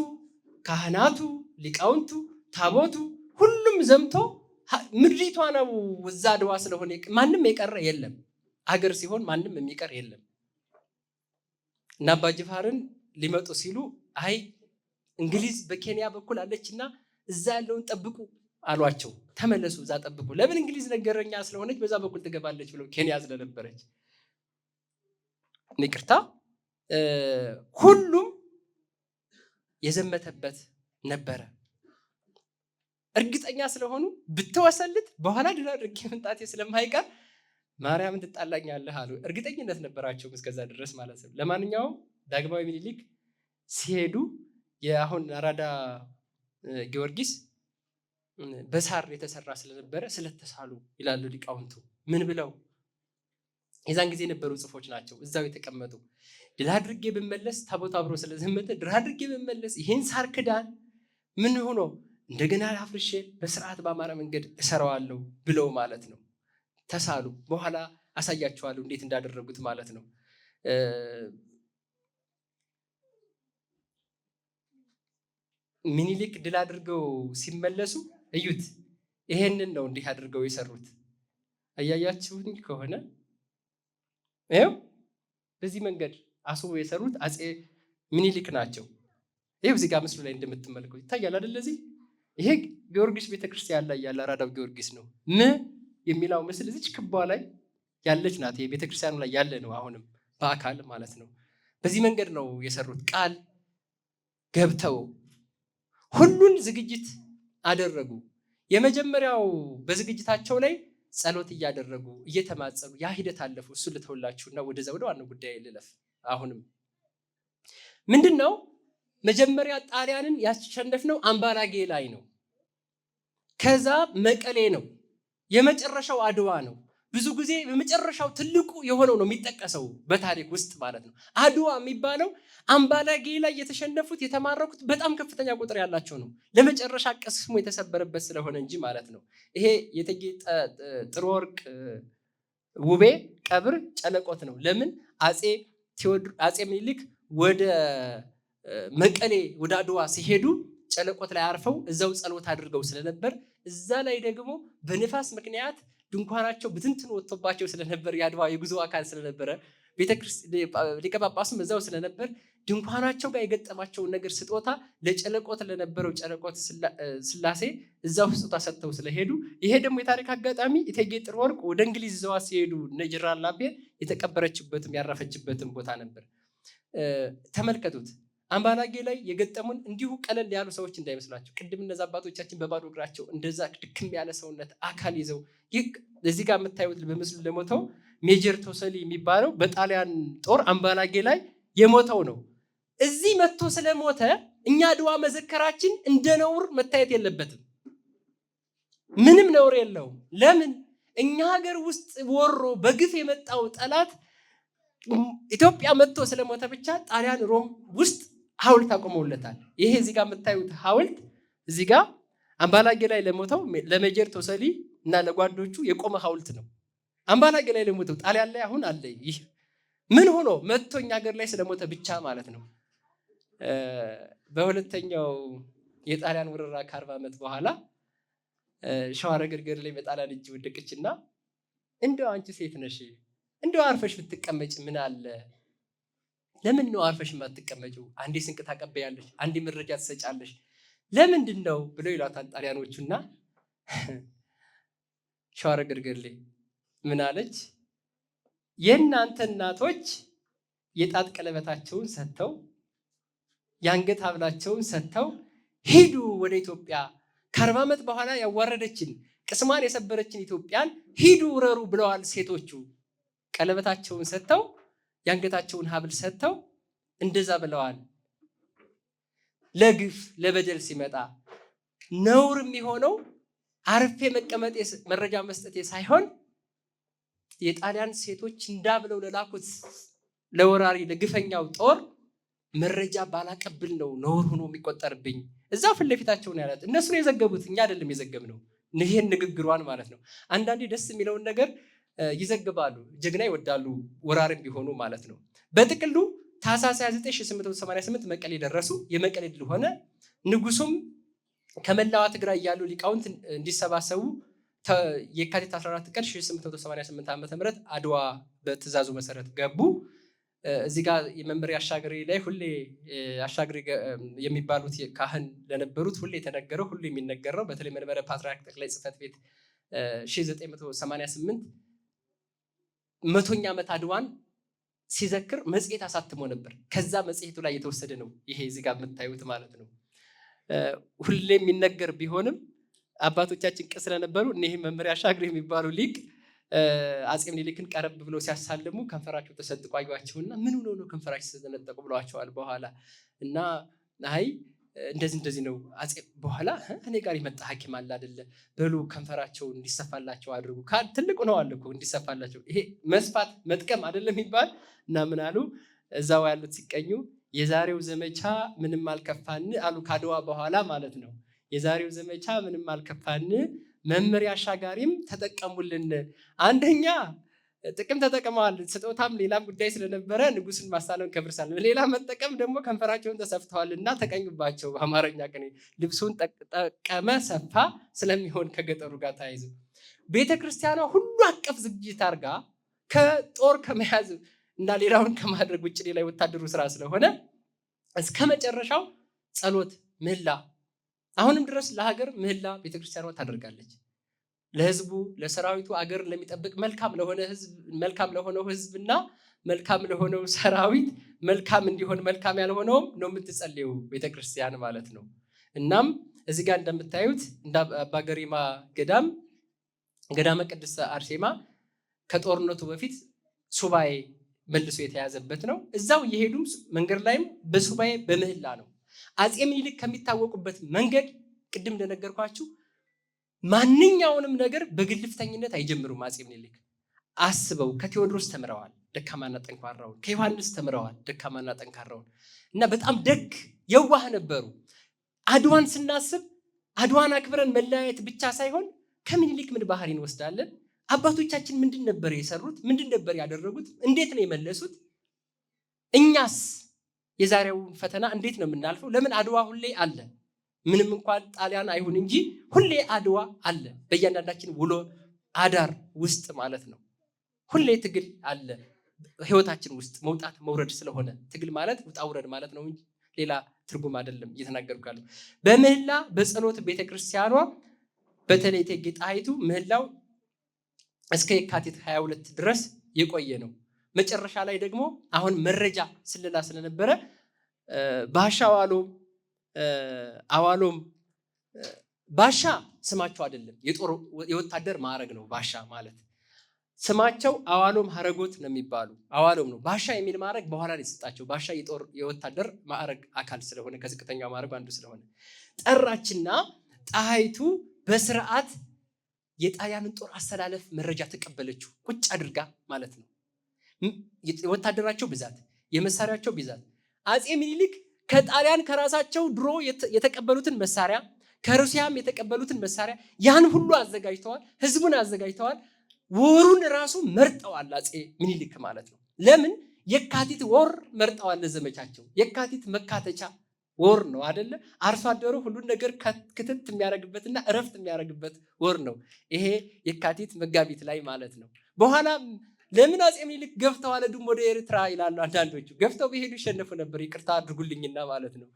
ካህናቱ፣ ሊቃውንቱ፣ ታቦቱ ሁሉም ዘምቶ ምድሪቷ ነው እዛ አድዋ ስለሆነ ማንም የቀረ የለም። አገር ሲሆን ማንም የሚቀር የለም። እና አባ ጅፋርን ሊመጡ ሲሉ አይ እንግሊዝ በኬንያ በኩል አለችና እዛ ያለውን ጠብቁ አሏቸው። ተመለሱ፣ እዛ ጠብቁ። ለምን? እንግሊዝ ነገረኛ ስለሆነች በዛ በኩል ትገባለች ብለው ኬንያ ስለነበረች። ይቅርታ፣ ሁሉም የዘመተበት ነበረ። እርግጠኛ ስለሆኑ ብትወሰልት በኋላ ድል አድርጌ መምጣቴ ስለማይቀር ማርያም ትጣላኛለህ አሉ። እርግጠኝነት ነበራቸው እስከዛ ድረስ ማለት ነው። ለማንኛውም ዳግማዊ ምኒልክ ሲሄዱ የአሁን አራዳ ጊዮርጊስ በሳር የተሰራ ስለነበረ ስለተሳሉ ይላሉ ሊቃውንቱ። ምን ብለው? የዛን ጊዜ የነበሩ ጽፎች ናቸው እዛው የተቀመጡ። ድል አድርጌ ብመለስ ታቦት አብሮ ስለዘመተ ድል አድርጌ ብመለስ ይህን ሳር ክዳን ምን ሆኖ እንደገና አፍርሼ በስርዓት በአማረ መንገድ እሰራዋለሁ ብለው ማለት ነው። ተሳሉ። በኋላ አሳያቸዋለሁ እንዴት እንዳደረጉት ማለት ነው። ምኒልክ ድል አድርገው ሲመለሱ እዩት። ይሄንን ነው እንዲህ አድርገው የሰሩት። አያያችሁኝ ከሆነ ይኸው በዚህ መንገድ አስበው የሰሩት አፄ ምኒልክ ናቸው። ይሄው እዚህ ጋር ምስሉ ላይ እንደምትመለከቱት ይታያል አይደል? እዚህ ይሄ ጊዮርጊስ ቤተክርስቲያን ላይ ያለ አራዳው ጊዮርጊስ ነው። የሚለው ምስል እዚች ክቧ ላይ ያለች ናት። ይሄ ቤተክርስቲያኑ ላይ ያለ ነው፣ አሁንም በአካል ማለት ነው። በዚህ መንገድ ነው የሰሩት። ቃል ገብተው ሁሉን ዝግጅት አደረጉ። የመጀመሪያው በዝግጅታቸው ላይ ጸሎት እያደረጉ እየተማጸኑ ያ ሂደት አለፉ። እሱ ልተውላችሁና ወደዛ ወደ ዋናው ጉዳይ ልለፍ። አሁንም ምንድነው መጀመሪያ ጣሊያንን ያሸነፍነው አምባላጌ ላይ ነው። ከዛ መቀሌ ነው። የመጨረሻው አድዋ ነው። ብዙ ጊዜ የመጨረሻው ትልቁ የሆነው ነው የሚጠቀሰው በታሪክ ውስጥ ማለት ነው። አድዋ የሚባለው አምባላጌ ላይ የተሸነፉት የተማረኩት በጣም ከፍተኛ ቁጥር ያላቸው ነው። ለመጨረሻ ቅስሙ የተሰበረበት ስለሆነ እንጂ ማለት ነው። ይሄ የእቴጌ ጥሩ ወርቅ ውቤ ቀብር ጨለቆት ነው። ለምን? አፄ ምኒልክ ወደ መቀሌ ወደ አድዋ ሲሄዱ ጨለቆት ላይ አርፈው እዛው ጸሎት አድርገው ስለነበር እዛ ላይ ደግሞ በንፋስ ምክንያት ድንኳናቸው ብትንትን ወጥቶባቸው ስለነበር የአድዋ የጉዞ አካል ስለነበረ ሊቀ ጳጳሱም እዛው ስለነበር ድንኳናቸው ጋር የገጠማቸውን ነገር ስጦታ ለጨለቆት ለነበረው ጨለቆት ስላሴ እዛው ስጦታ ሰጥተው ስለሄዱ ይሄ ደግሞ የታሪክ አጋጣሚ እቴጌ ጥሩ ወርቅ ወደ እንግሊዝ ዘዋ ሲሄዱ ጀነራል ላምቤር የተቀበረችበትም ያረፈችበትም ቦታ ነበር። ተመልከቱት። አምባላጌ ላይ የገጠሙን እንዲሁ ቀለል ያሉ ሰዎች እንዳይመስላቸው። ቅድም እነዛ አባቶቻችን በባዶ እግራቸው እንደዛ ድክም ያለ ሰውነት አካል ይዘው እዚህ ጋር የምታዩት በምስሉ ለሞተው ሜጀር ቶሰሊ የሚባለው በጣሊያን ጦር አምባላጌ ላይ የሞተው ነው። እዚህ መጥቶ ስለሞተ እኛ አድዋ መዘከራችን እንደ ነውር መታየት የለበትም። ምንም ነውር የለውም። ለምን? እኛ ሀገር ውስጥ ወሮ በግፍ የመጣው ጠላት ኢትዮጵያ መጥቶ ስለሞተ ብቻ ጣሊያን ሮም ውስጥ ሐውልት አቆመውለታል። ይሄ እዚህ ጋር የምታዩት ሐውልት እዚህ ጋር አምባላጌ ላይ ለሞተው ለሜጀር ቶሰሊ እና ለጓዶቹ የቆመ ሐውልት ነው። አምባላጌ ላይ ለሞተው ጣሊያን ላይ አሁን አለ። ይህ ምን ሆኖ መጥቶ እኛ ሀገር ላይ ስለሞተ ብቻ ማለት ነው። በሁለተኛው የጣሊያን ወረራ ከ40 ዓመት በኋላ ሸዋረገድገድ ላይ በጣሊያን እጅ ወደቀችና እንደው አንቺ ሴት ነሽ እንደው አርፈሽ ብትቀመጭ ምን አለ? ለምን ነው አርፈሽ የማትቀመጪው? አንዴ ስንቅ ታቀበያለሽ፣ አንዴ መረጃ ትሰጫለሽ፣ ለምንድን ነው ብለው ይሏታል ጣሊያኖቹና ሸዋረገድገድ ላይ ምን አለች? የእናንተ እናቶች የጣት ቀለበታቸውን ሰጥተው የአንገት ሀብላቸውን ሰጥተው ሂዱ ወደ ኢትዮጵያ ከ40 ዓመት በኋላ ያዋረደችን ቅስሟን የሰበረችን ኢትዮጵያን ሂዱ ውረሩ ብለዋል ሴቶቹ። ቀለበታቸውን ሰጥተው የአንገታቸውን ሀብል ሰጥተው እንደዛ ብለዋል። ለግፍ ለበደል ሲመጣ ነውር የሚሆነው አርፌ መቀመጤ መረጃ መስጠቴ ሳይሆን የጣሊያን ሴቶች እንዳብለው ለላኩት ለወራሪ ለግፈኛው ጦር መረጃ ባላቀብል ነው ነውር ሆኖ የሚቆጠርብኝ። እዛ ፊት ለፊታቸው ነው ያላት። እነሱ ነው የዘገቡት፣ እኛ አይደለም የዘገብነው። ይሄን ንግግሯን ማለት ነው። አንዳንዴ ደስ የሚለውን ነገር ይዘግባሉ፣ ጀግና ይወዳሉ፣ ወራሪም ቢሆኑ ማለት ነው። በጥቅሉ ታኅሳስ 2888 መቀሌ ደረሱ። የመቀሌ ድል ሆነ። ንጉሱም ከመላዋ ትግራይ ያሉ ሊቃውንት እንዲሰባሰቡ የካቲት 14 ቀን 1888 ዓ.ም አድዋ በትእዛዙ መሰረት ገቡ። እዚህ ጋር የመምህር አሻግሬ ላይ ሁሌ አሻግሬ የሚባሉት ካህን ለነበሩት ሁሌ የተነገረው ሁሌ የሚነገረው በተለይ መንበረ ፓትርያርክ ጠቅላይ ጽሕፈት ቤት 1988 100ኛ ዓመት አድዋን ሲዘክር መጽሔት አሳትሞ ነበር። ከዛ መጽሔቱ ላይ የተወሰደ ነው ይሄ እዚህ ጋር የምታዩት ማለት ነው። ሁሌ የሚነገር ቢሆንም አባቶቻችን ቅስ ስለነበሩ እኒህ መምህር አሻግሬ የሚባሉ ሊቅ አፄ ምኒልክን ቀረብ ብለው ሲያሳልሙ ከንፈራቸው ተሰንጥቆ አዩዋቸውና ምን ሆኖ ነው ከንፈራቸው ተሰነጠቁ ብለዋቸዋል። በኋላ እና አይ እንደዚህ ነው አፄ በኋላ እኔ ጋር የመጣ ሐኪም አለ አይደለ በሉ ከንፈራቸው እንዲሰፋላቸው አድርጉ። ትልቁ ነው አለ እኮ እንዲሰፋላቸው። ይሄ መስፋት መጥቀም አይደለም ይባል እና ምን አሉ እዛው ያሉት ሲቀኙ የዛሬው ዘመቻ ምንም አልከፋን አሉ። ካድዋ በኋላ ማለት ነው። የዛሬው ዘመቻ ምንም አልከፋን፣ መምህር አሻጋሪም ተጠቀሙልን። አንደኛ ጥቅም ተጠቅመዋል፣ ስጦታም ሌላም ጉዳይ ስለነበረ ንጉስን ማሳለም ከብርሳል። ሌላ መጠቀም ደግሞ ከንፈራቸውን ተሰፍተዋልና ተቀኙባቸው። በአማርኛ ቅኔ ልብሱን ጠቀመ ሰፋ ስለሚሆን ከገጠሩ ጋር ተያይዞ ቤተክርስቲያኗ ሁሉ አቀፍ ዝግጅት አድርጋ ከጦር ከመያዝ እና ሌላውን ከማድረግ ውጭ ሌላ ወታደሩ ስራ ስለሆነ እስከ መጨረሻው ጸሎት ምህላ፣ አሁንም ድረስ ለሀገር ምህላ ቤተክርስቲያኗ ታደርጋለች። ለህዝቡ ለሰራዊቱ አገር ለሚጠብቅ መልካም ለሆነው ህዝብና መልካም ለሆነው ሰራዊት መልካም እንዲሆን መልካም ያልሆነውም ነው የምትጸልየው ቤተክርስቲያን ማለት ነው። እናም እዚህ ጋር እንደምታዩት እንደ አባ ገሪማ ገዳመ ቅድስት አርሴማ ከጦርነቱ በፊት ሱባኤ መልሶ የተያዘበት ነው። እዛው እየሄዱም መንገድ ላይም በሱባኤ በምህላ ነው። አፄ ምኒልክ ከሚታወቁበት መንገድ ቅድም እንደነገርኳችሁ ማንኛውንም ነገር በግልፍተኝነት አይጀምሩም። አፄ ምኒልክ አስበው ከቴዎድሮስ ተምረዋል ደካማና ጠንካራውን፣ ከዮሐንስ ተምረዋል ደካማና ጠንካራውን እና በጣም ደግ የዋህ ነበሩ። አድዋን ስናስብ አድዋን አክብረን መለያየት ብቻ ሳይሆን ከምኒልክ ምን ባህሪ እንወስዳለን? አባቶቻችን ምንድን ነበር የሰሩት? ምንድን ነበር ያደረጉት? እንዴት ነው የመለሱት? እኛስ የዛሬውን ፈተና እንዴት ነው የምናልፈው? ለምን አድዋ ሁሌ አለ? ምንም እንኳን ጣሊያን አይሁን እንጂ ሁሌ አድዋ አለ በእያንዳንዳችን ውሎ አዳር ውስጥ ማለት ነው። ሁሌ ትግል አለ ህይወታችን ውስጥ መውጣት መውረድ ስለሆነ ትግል ማለት ውጣ ውረድ ማለት ነው እንጂ ሌላ ትርጉም አይደለም እየተናገርኩ ያለው። በምህላ በጸሎት ቤተክርስቲያኗ በተለይ እቴጌ ጣይቱ ምህላው እስከ የካቲት 22 ድረስ የቆየ ነው። መጨረሻ ላይ ደግሞ አሁን መረጃ ስለላ ስለነበረ ባሻ አዋሎም ባሻ ስማቸው አይደለም የወታደር ማዕረግ ነው። ባሻ ማለት ስማቸው አዋሎም ሀረጎት ነው የሚባሉ አዋሎም ነው። ባሻ የሚል ማዕረግ በኋላ ላይ የተሰጣቸው። ባሻ የወታደር ማዕረግ አካል ስለሆነ ከዝቅተኛው ማዕረግ አንዱ ስለሆነ ጠራችና ጣይቱ በስርዓት የጣሊያንን ጦር አሰላለፍ መረጃ ተቀበለችው ቁጭ አድርጋ ማለት ነው። የወታደራቸው ብዛት፣ የመሳሪያቸው ብዛት አፄ ምኒልክ ከጣሊያን ከራሳቸው ድሮ የተቀበሉትን መሳሪያ ከሩሲያም የተቀበሉትን መሳሪያ ያን ሁሉ አዘጋጅተዋል። ህዝቡን አዘጋጅተዋል። ወሩን ራሱ መርጠዋል አፄ ምኒልክ ማለት ነው። ለምን የካቲት ወር መርጠዋል ለዘመቻቸው። የካቲት መካተቻ ወር ነው አይደለ? አርሶ አደሩ ሁሉን ነገር ክትት የሚያደርግበትና እረፍት የሚያደርግበት ወር ነው ይሄ የካቲት መጋቢት ላይ ማለት ነው። በኋላ ለምን አፄ ምኒልክ ገፍተዋል ድም ወደ ኤርትራ ይላሉ አንዳንዶቹ። ገፍተው ቢሄዱ ይሸነፉ ነበር፣ ይቅርታ አድርጉልኝና ማለት ነው።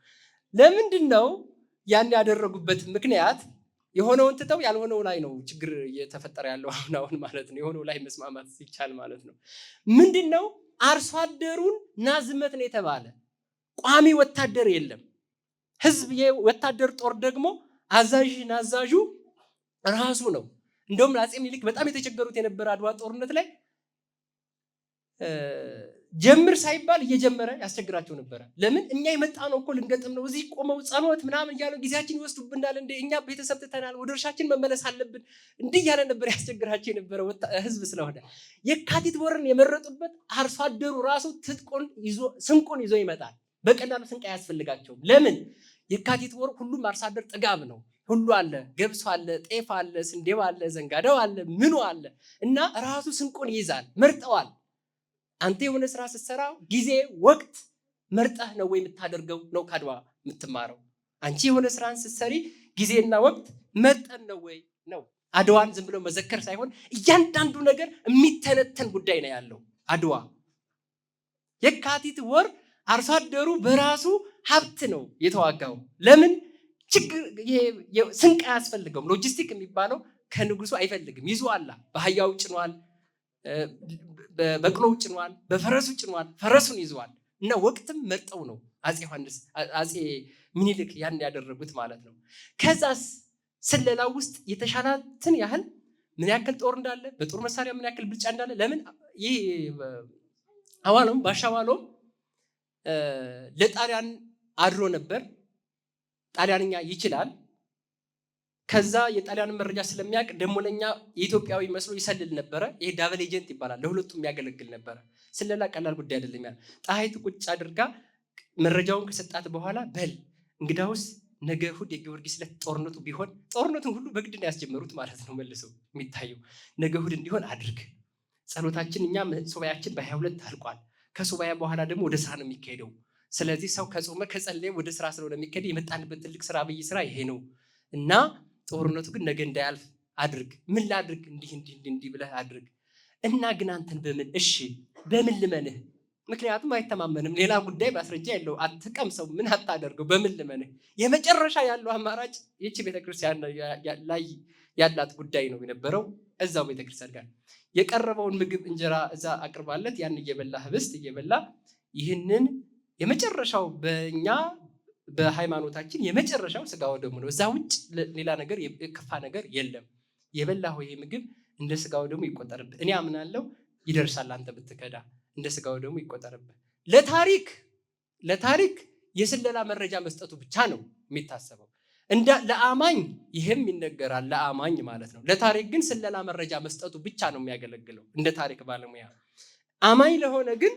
ለምንድን ነው ያን ያደረጉበት ምክንያት የሆነውን ትተው ያልሆነው ላይ ነው ችግር እየተፈጠረ ያለው አሁን ማለት ነው። የሆነው ላይ መስማማት ሲቻል ማለት ነው። ምንድነው አርሶ አደሩን ናዝመት ነው የተባለ ቋሚ ወታደር የለም። ህዝብ የወታደር ጦር ደግሞ አዛዡ ራሱ ነው። እንደውም አፄ ምኒልክ በጣም የተቸገሩት የነበረ አድዋ ጦርነት ላይ ጀምር ሳይባል እየጀመረ ያስቸግራቸው ነበረ። ለምን እኛ የመጣ ነው እኮ ልንገጥም ነው፣ እዚህ ቆመው ጸሎት ምናምን እያሉ ጊዜያችን ይወስዱብናል፣ እንደ እኛ ቤተሰብ ትተናል፣ ወደ እርሻችን መመለስ አለብን፣ እንዲህ እያለ ነበር ያስቸግራቸው የነበረ ህዝብ ስለሆነ የካቲት ወርን የመረጡበት አርሶ አደሩ ራሱ ስንቁን ይዞ ይመጣል። በቀላሉ ስንቅ አያስፈልጋቸውም። ለምን የካቲት ወር ሁሉም አርሶ አደር ጥጋብ ነው። ሁሉ አለ፣ ገብስ አለ፣ ጤፍ አለ፣ ስንዴው አለ፣ ዘንጋዳው አለ፣ ምኑ አለ እና ራሱ ስንቁን ይይዛል። መርጠዋል። አንተ የሆነ ስራ ስትሰራ ጊዜ ወቅት መርጠህ ነው ወይ የምታደርገው ነው ከአድዋ የምትማረው። አንቺ የሆነ ስራን ስትሰሪ ጊዜና ወቅት መርጠን ነው ወይ ነው። አድዋን ዝም ብሎ መዘከር ሳይሆን እያንዳንዱ ነገር የሚተነተን ጉዳይ ነው ያለው አድዋ። የካቲት ወር አርሶ አደሩ በራሱ ሀብት ነው የተዋጋው። ለምን ችግር ስንቅ አያስፈልገውም። ሎጂስቲክ የሚባለው ከንጉሱ አይፈልግም። ይዞ አላ በአህያው ጭኗል፣ በበቅሎው ጭኗል፣ በፈረሱ ጭኗል፣ ፈረሱን ይዟል። እና ወቅትም መርጠው ነው አፄ ምኒልክ ያን ያደረጉት ማለት ነው። ከዛስ ስለላው ውስጥ የተሻላትን ያህል ምን ያክል ጦር እንዳለ፣ በጦር መሳሪያ ምን ያክል ብልጫ እንዳለ ለምን ይህ አዋሎም ባሻዋሎም ለጣሊያን አድሮ ነበር። ጣሊያንኛ ይችላል። ከዛ የጣሊያን መረጃ ስለሚያውቅ ደሞ ለኛ የኢትዮጵያዊ መስሎ ይሰልል ነበረ። ይሄ ዳብል ኤጀንት ይባላል። ለሁለቱም የሚያገለግል ነበረ። ስለላ ቀላል ጉዳይ አይደለም። ያለ ጣይቱ ቁጭ አድርጋ መረጃውን ከሰጣት በኋላ በል እንግዳውስ ነገ እሑድ የጊዮርጊስ ዕለት ጦርነቱ ቢሆን ጦርነቱን ሁሉ በግድ ነው ያስጀመሩት ማለት ነው። መልሰው የሚታየው ነገ እሑድ እንዲሆን አድርግ። ጸሎታችን እኛ ሱባኤያችን በ22 አልቋል። ከሱባኤ በኋላ ደግሞ ወደ ስራ ነው የሚካሄደው። ስለዚህ ሰው ከጾመ ከጸለየ ወደ ስራ ስለሆነ የሚካሄድ የመጣንበት ትልቅ ስራ ብይ ስራ ይሄ ነው እና ጦርነቱ ግን ነገ እንዳያልፍ አድርግ። ምን ላድርግ? እንዲህ ብለህ አድርግ እና ግን አንተን በምን እሺ በምን ልመንህ? ምክንያቱም አይተማመንም። ሌላ ጉዳይ ማስረጃ የለው። አትቀምሰው፣ ምን አታደርገው፣ በምን ልመንህ? የመጨረሻ ያለው አማራጭ ይቺ ቤተክርስቲያን ላይ ያላት ጉዳይ ነው የነበረው። እዛው ቤተክርስቲያን ጋር የቀረበውን ምግብ እንጀራ እዛ አቅርባለት ያን እየበላ ህብስት እየበላ ይህንን የመጨረሻው በእኛ በሃይማኖታችን የመጨረሻው ስጋው ደሙ ነው። እዛ ውጭ ሌላ ነገር የከፋ ነገር የለም። የበላው ይሄ ምግብ እንደ ስጋው ደሙ ይቆጠርብህ። እኔ አምናለሁ ይደርሳል። አንተ ብትከዳ እንደ ስጋው ደሙ ይቆጠርብህ። ለታሪክ የስለላ መረጃ መስጠቱ ብቻ ነው የሚታሰበው። ለአማኝ ይሄም ይነገራል፣ ለአማኝ ማለት ነው። ለታሪክ ግን ስለላ መረጃ መስጠቱ ብቻ ነው የሚያገለግለው እንደ ታሪክ ባለሙያ። አማኝ ለሆነ ግን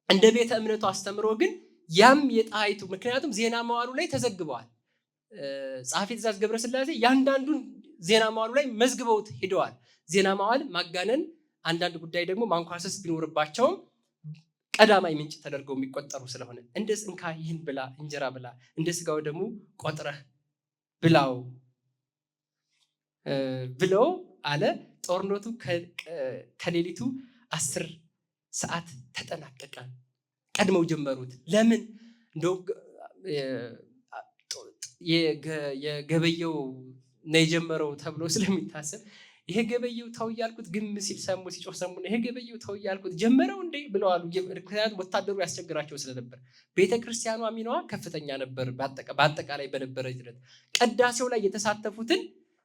እንደ ቤተ እምነቱ አስተምሮ ግን ያም የጣይቱ ምክንያቱም ዜና መዋሉ ላይ ተዘግበዋል። ጸሐፊ ትእዛዝ ገብረስላሴ ያንዳንዱን ዜና መዋሉ ላይ መዝግበውት ሄደዋል። ዜና መዋል ማጋነን፣ አንዳንድ ጉዳይ ደግሞ ማንኳሰስ ቢኖርባቸውም ቀዳማይ ምንጭ ተደርገው የሚቆጠሩ ስለሆነ እንደ እንካ ይህን ብላ እንጀራ ብላ እንደ ስጋው ደግሞ ቆጥረህ ብላው ብለው አለ። ጦርነቱ ከሌሊቱ 10 ሰዓት ተጠናቀቀ። ቀድመው ጀመሩት። ለምን እንደው የገበየው ነው የጀመረው ተብሎ ስለሚታሰብ ይሄ ገበየው ተው ያልኩት ግም ሲል ሰሙ ሲጮህ ሰሙ ይሄ ገበየው ተው ያልኩት ጀመረው እንዴ ብለዋል። ምክንያቱም ወታደሩ ያስቸግራቸው ስለነበር ቤተክርስቲያኗ ሚናዋ ከፍተኛ ነበር። በአጠቃላይ በነበረ ጅረት ቅዳሴው ላይ የተሳተፉትን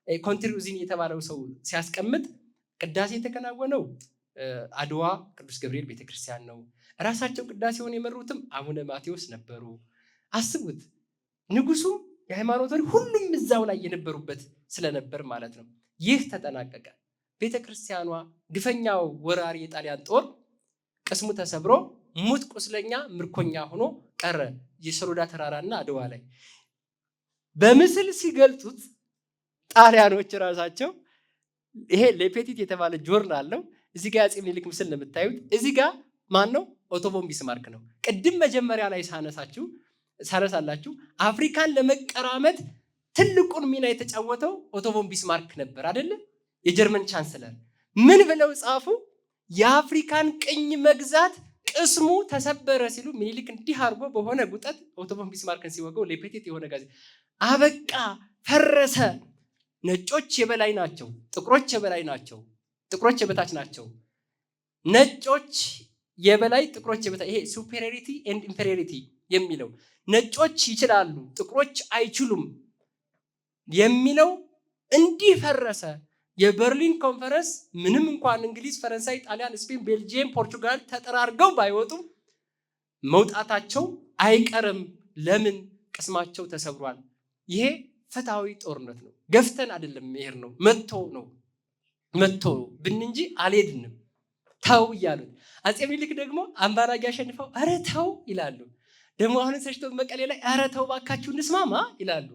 ኮንትሪቢዩሽን የተባለው ሰው ሲያስቀምጥ ቅዳሴ የተከናወነው አድዋ ቅዱስ ገብርኤል ቤተክርስቲያን ነው። ራሳቸው ቅዳሴውን የመሩትም አቡነ ማቴዎስ ነበሩ። አስቡት፣ ንጉሱ የሃይማኖት ሁሉም እዛው ላይ የነበሩበት ስለነበር ማለት ነው። ይህ ተጠናቀቀ። ቤተክርስቲያኗ ግፈኛው ወራሪ የጣሊያን ጦር ቅስሙ ተሰብሮ ሙት ቁስለኛ ምርኮኛ ሆኖ ቀረ። የሰሎዳ ተራራና አድዋ ላይ በምስል ሲገልጡት ጣሊያኖች ራሳቸው ይሄ ሌፔቲት የተባለ ጆርናል ነው። እዚህ ጋር አፄ ምኒልክ ምስል ነው የምታዩት። እዚህ ጋር ማን ነው? ኦቶ ፎን ቢስማርክ ነው። ቅድም መጀመሪያ ላይ ሳነሳላችሁ አፍሪካን ለመቀራመት ትልቁን ሚና የተጫወተው ኦቶ ፎን ቢስማርክ ነበር አይደለ? የጀርመን ቻንስለር ምን ብለው ጻፉ? የአፍሪካን ቅኝ መግዛት ቅስሙ ተሰበረ ሲሉ ምኒልክ እንዲህ አድርጎ በሆነ ጉጠት ኦቶ ፎን ቢስማርክን ሲወገው ሌፔቲት የሆነ ጋዜጣ አበቃ፣ ፈረሰ፣ ነጮች የበላይ ናቸው፣ ጥቁሮች የበላይ ናቸው፣ ጥቁሮች የበታች ናቸው። ነጮች የበላይ ጥቁሮች የበታች፣ ይሄ ሱፔሪዮሪቲ ኤንድ ኢንፌሪዮሪቲ የሚለው ነጮች ይችላሉ ጥቁሮች አይችሉም የሚለው እንዲህ ፈረሰ። የበርሊን ኮንፈረንስ ምንም እንኳን እንግሊዝ፣ ፈረንሳይ፣ ጣሊያን፣ ስፔን፣ ቤልጂየም፣ ፖርቹጋል ተጠራርገው ባይወጡም መውጣታቸው አይቀርም። ለምን? ቅስማቸው ተሰብሯል። ይሄ ፍትሃዊ ጦርነት ነው። ገፍተን አይደለም መሄድ ነው፣ መጥቶ ብን እንጂ አልሄድንም። ተው እያሉት አፄ ምኒልክ ደግሞ አምባላጌ አሸንፈው ኧረ ተው ይላሉ። ደግሞ አሁን ሰሽቶ መቀሌ ላይ ኧረ ተው ባካችሁ እንስማማ ይላሉ።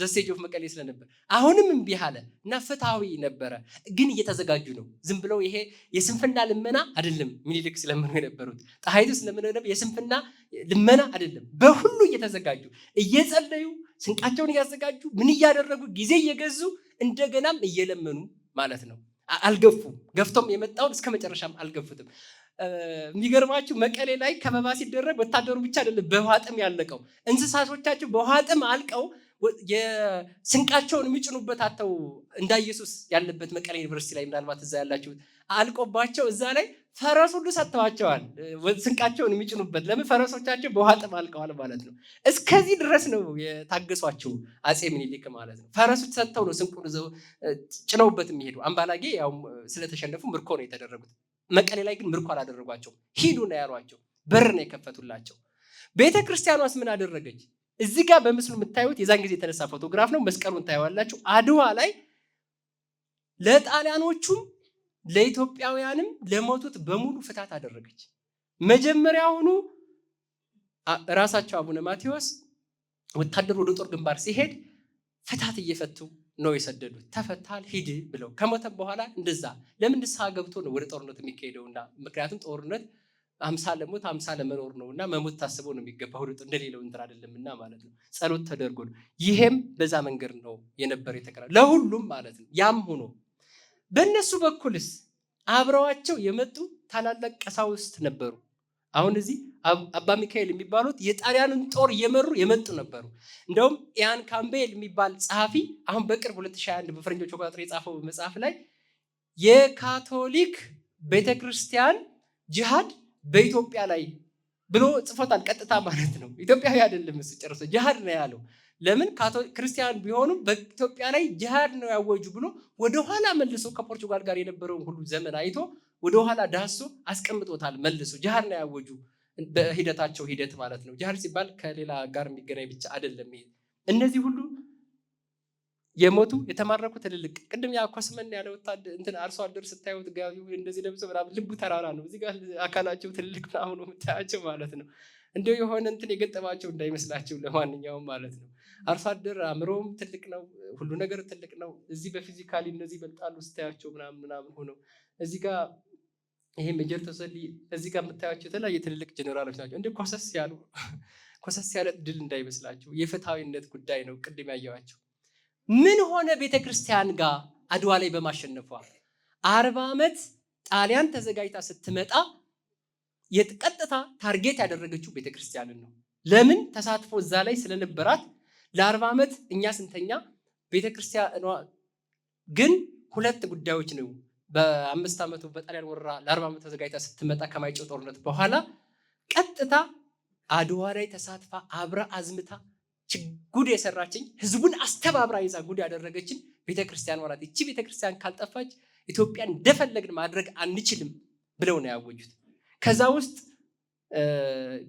ዘስቴጅ ኦፍ መቀሌ ስለነበር አሁንም እምቢ አለ እና ፍትሃዊ ነበረ። ግን እየተዘጋጁ ነው። ዝም ብለው ይሄ የስንፍና ልመና አይደለም። ምኒልክ ስለምነው የነበሩት ጣይቱ ስለምነው ነበር። የስንፍና ልመና አይደለም። በሁሉ እየተዘጋጁ እየጸለዩ ስንቃቸውን እያዘጋጁ ምን እያደረጉ ጊዜ እየገዙ እንደገናም እየለመኑ ማለት ነው። አልገፉም። ገፍቶም የመጣውን እስከ መጨረሻም አልገፉትም። የሚገርማችሁ መቀሌ ላይ ከበባ ሲደረግ ወታደሩ ብቻ አይደለም በውሃ ጥም ያለቀው፣ እንስሳቶቻቸው በውሃ ጥም አልቀው የስንቃቸውን የሚጭኑበት አተው እንዳ ኢየሱስ ያለበት መቀሌ ዩኒቨርሲቲ ላይ ምናልባት እዛ ያላችሁ አልቆባቸው እዛ ላይ ፈረስ ሁሉ ሰጥተዋቸዋል ስንቃቸውን የሚጭኑበት። ለምን? ፈረሶቻቸው በውሃ ጥም አልቀዋል ማለት ነው። እስከዚህ ድረስ ነው የታገሷቸው አፄ ምኒልክ ማለት ነው። ፈረሶች ሰጥተው ነው ስንቁን ጭነውበት የሚሄዱ። አምባላጌ ያው ስለተሸነፉ ምርኮ ነው የተደረጉት። መቀሌ ላይ ግን ምርኮ አላደረጓቸው። ሂዱ ነው ያሏቸው። በር ነው የከፈቱላቸው። ቤተክርስቲያኗስ ምን አደረገች? እዚህ ጋር በምስሉ የምታዩት የዛን ጊዜ የተነሳ ፎቶግራፍ ነው። መስቀሉን ታዩዋላችሁ። አድዋ ላይ ለጣሊያኖቹም ለኢትዮጵያውያንም ለሞቱት በሙሉ ፍታት አደረገች። መጀመሪያውኑ ራሳቸው አቡነ ማቴዎስ ወታደሩ ወደ ጦር ግንባር ሲሄድ ፍታት እየፈቱ ነው የሰደዱት። ተፈታል ሂድ ብለው ከሞተም በኋላ እንደዛ ለምን ንስሐ ገብቶ ነው ወደ ጦርነት የሚካሄደውና ምክንያቱም ጦርነት 50 ለሞት 50 ለመኖር ነውና መሞት ታስቦ ነው የሚገባው። ወደ እንደሌለው እንትን አይደለምና ማለት ነው። ጸሎት ተደርጎ ነው። ይሄም በዛ መንገድ ነው የነበረ የተከራ ለሁሉም ማለት ነው። ያም ሆኖ በእነሱ በኩልስ አብረዋቸው የመጡ ታላላቅ ቀሳውስት ነበሩ። አሁን እዚህ አባ ሚካኤል የሚባሉት የጣሊያንን ጦር እየመሩ የመጡ ነበሩ። እንደውም ኢያን ካምቤል የሚባል ጸሐፊ አሁን በቅርብ 2021 በፈረንጆች አቆጣጠር የጻፈው መጽሐፍ ላይ የካቶሊክ ቤተክርስቲያን ጂሃድ በኢትዮጵያ ላይ ብሎ ጽፎታል። ቀጥታ ማለት ነው። ኢትዮጵያዊ አይደለም እሱ ጨርሶ ጂሃድ ነው ያለው። ለምን? ክርስቲያን ቢሆኑም በኢትዮጵያ ላይ ጂሃድ ነው ያወጁ ብሎ ወደኋላ መልሶ ከፖርቹጋል ጋር የነበረውን ሁሉ ዘመን አይቶ ወደኋላ ዳሶ አስቀምጦታል። መልሶ ጂሃድ ነው ያወጁ በሂደታቸው ሂደት ማለት ነው። ጂሃድ ሲባል ከሌላ ጋር የሚገናኝ ብቻ አይደለም። እነዚህ ሁሉ የሞቱ የተማረኩ ትልልቅ ቅድም ያ ኮስመን ያለ ወታደር እንትን አርሶ አደር ስታዩት ጋቢው እንደዚህ ለብሶ ምናምን ልቡ ተራራ ነው። እዚህ ጋር አካላቸው ትልልቅ ምናምን ነው የምታያቸው ማለት ነው። እንደው የሆነ እንትን የገጠማቸው እንዳይመስላቸው ለማንኛውም ማለት ነው። አርሶ አደር አእምሮም ትልቅ ነው፣ ሁሉ ነገር ትልቅ ነው። እዚህ በፊዚካሊ እነዚህ ይበልጣሉ ስታያቸው ምናምን ሆነው እዚህ ጋር ይሄ ሜጀር ተሰሊ እዚህ ጋር የምታያቸው የተለያየ ትልልቅ ጀነራሎች ናቸው። እንደ ኮሰስ ያለ ድል እንዳይመስላቸው የፍትሃዊነት ጉዳይ ነው። ቅድም ያየዋቸው ምን ሆነ ቤተክርስቲያን ጋር አድዋ ላይ በማሸነፏ 40 ዓመት ጣሊያን ተዘጋጅታ ስትመጣ የቀጥታ ታርጌት ያደረገችው ቤተክርስቲያንን ነው። ለምን? ተሳትፎ እዛ ላይ ስለነበራት ለ40 ዓመት እኛ ስንተኛ ቤተክርስቲያኗ ግን ሁለት ጉዳዮች ነው። በ5 ዓመቱ በጣሊያን ወረራ ለ40 ዓመት ተዘጋጅታ ስትመጣ ከማይጨው ጦርነት በኋላ ቀጥታ አድዋ ላይ ተሳትፋ አብራ አዝምታ ጉድ የሰራችኝ ህዝቡን አስተባብራ ይዛ ጉድ ያደረገችን ቤተክርስቲያን ወራት። እቺ ቤተክርስቲያን ካልጠፋች ኢትዮጵያን እንደፈለግን ማድረግ አንችልም ብለው ነው ያወጁት። ከዛ ውስጥ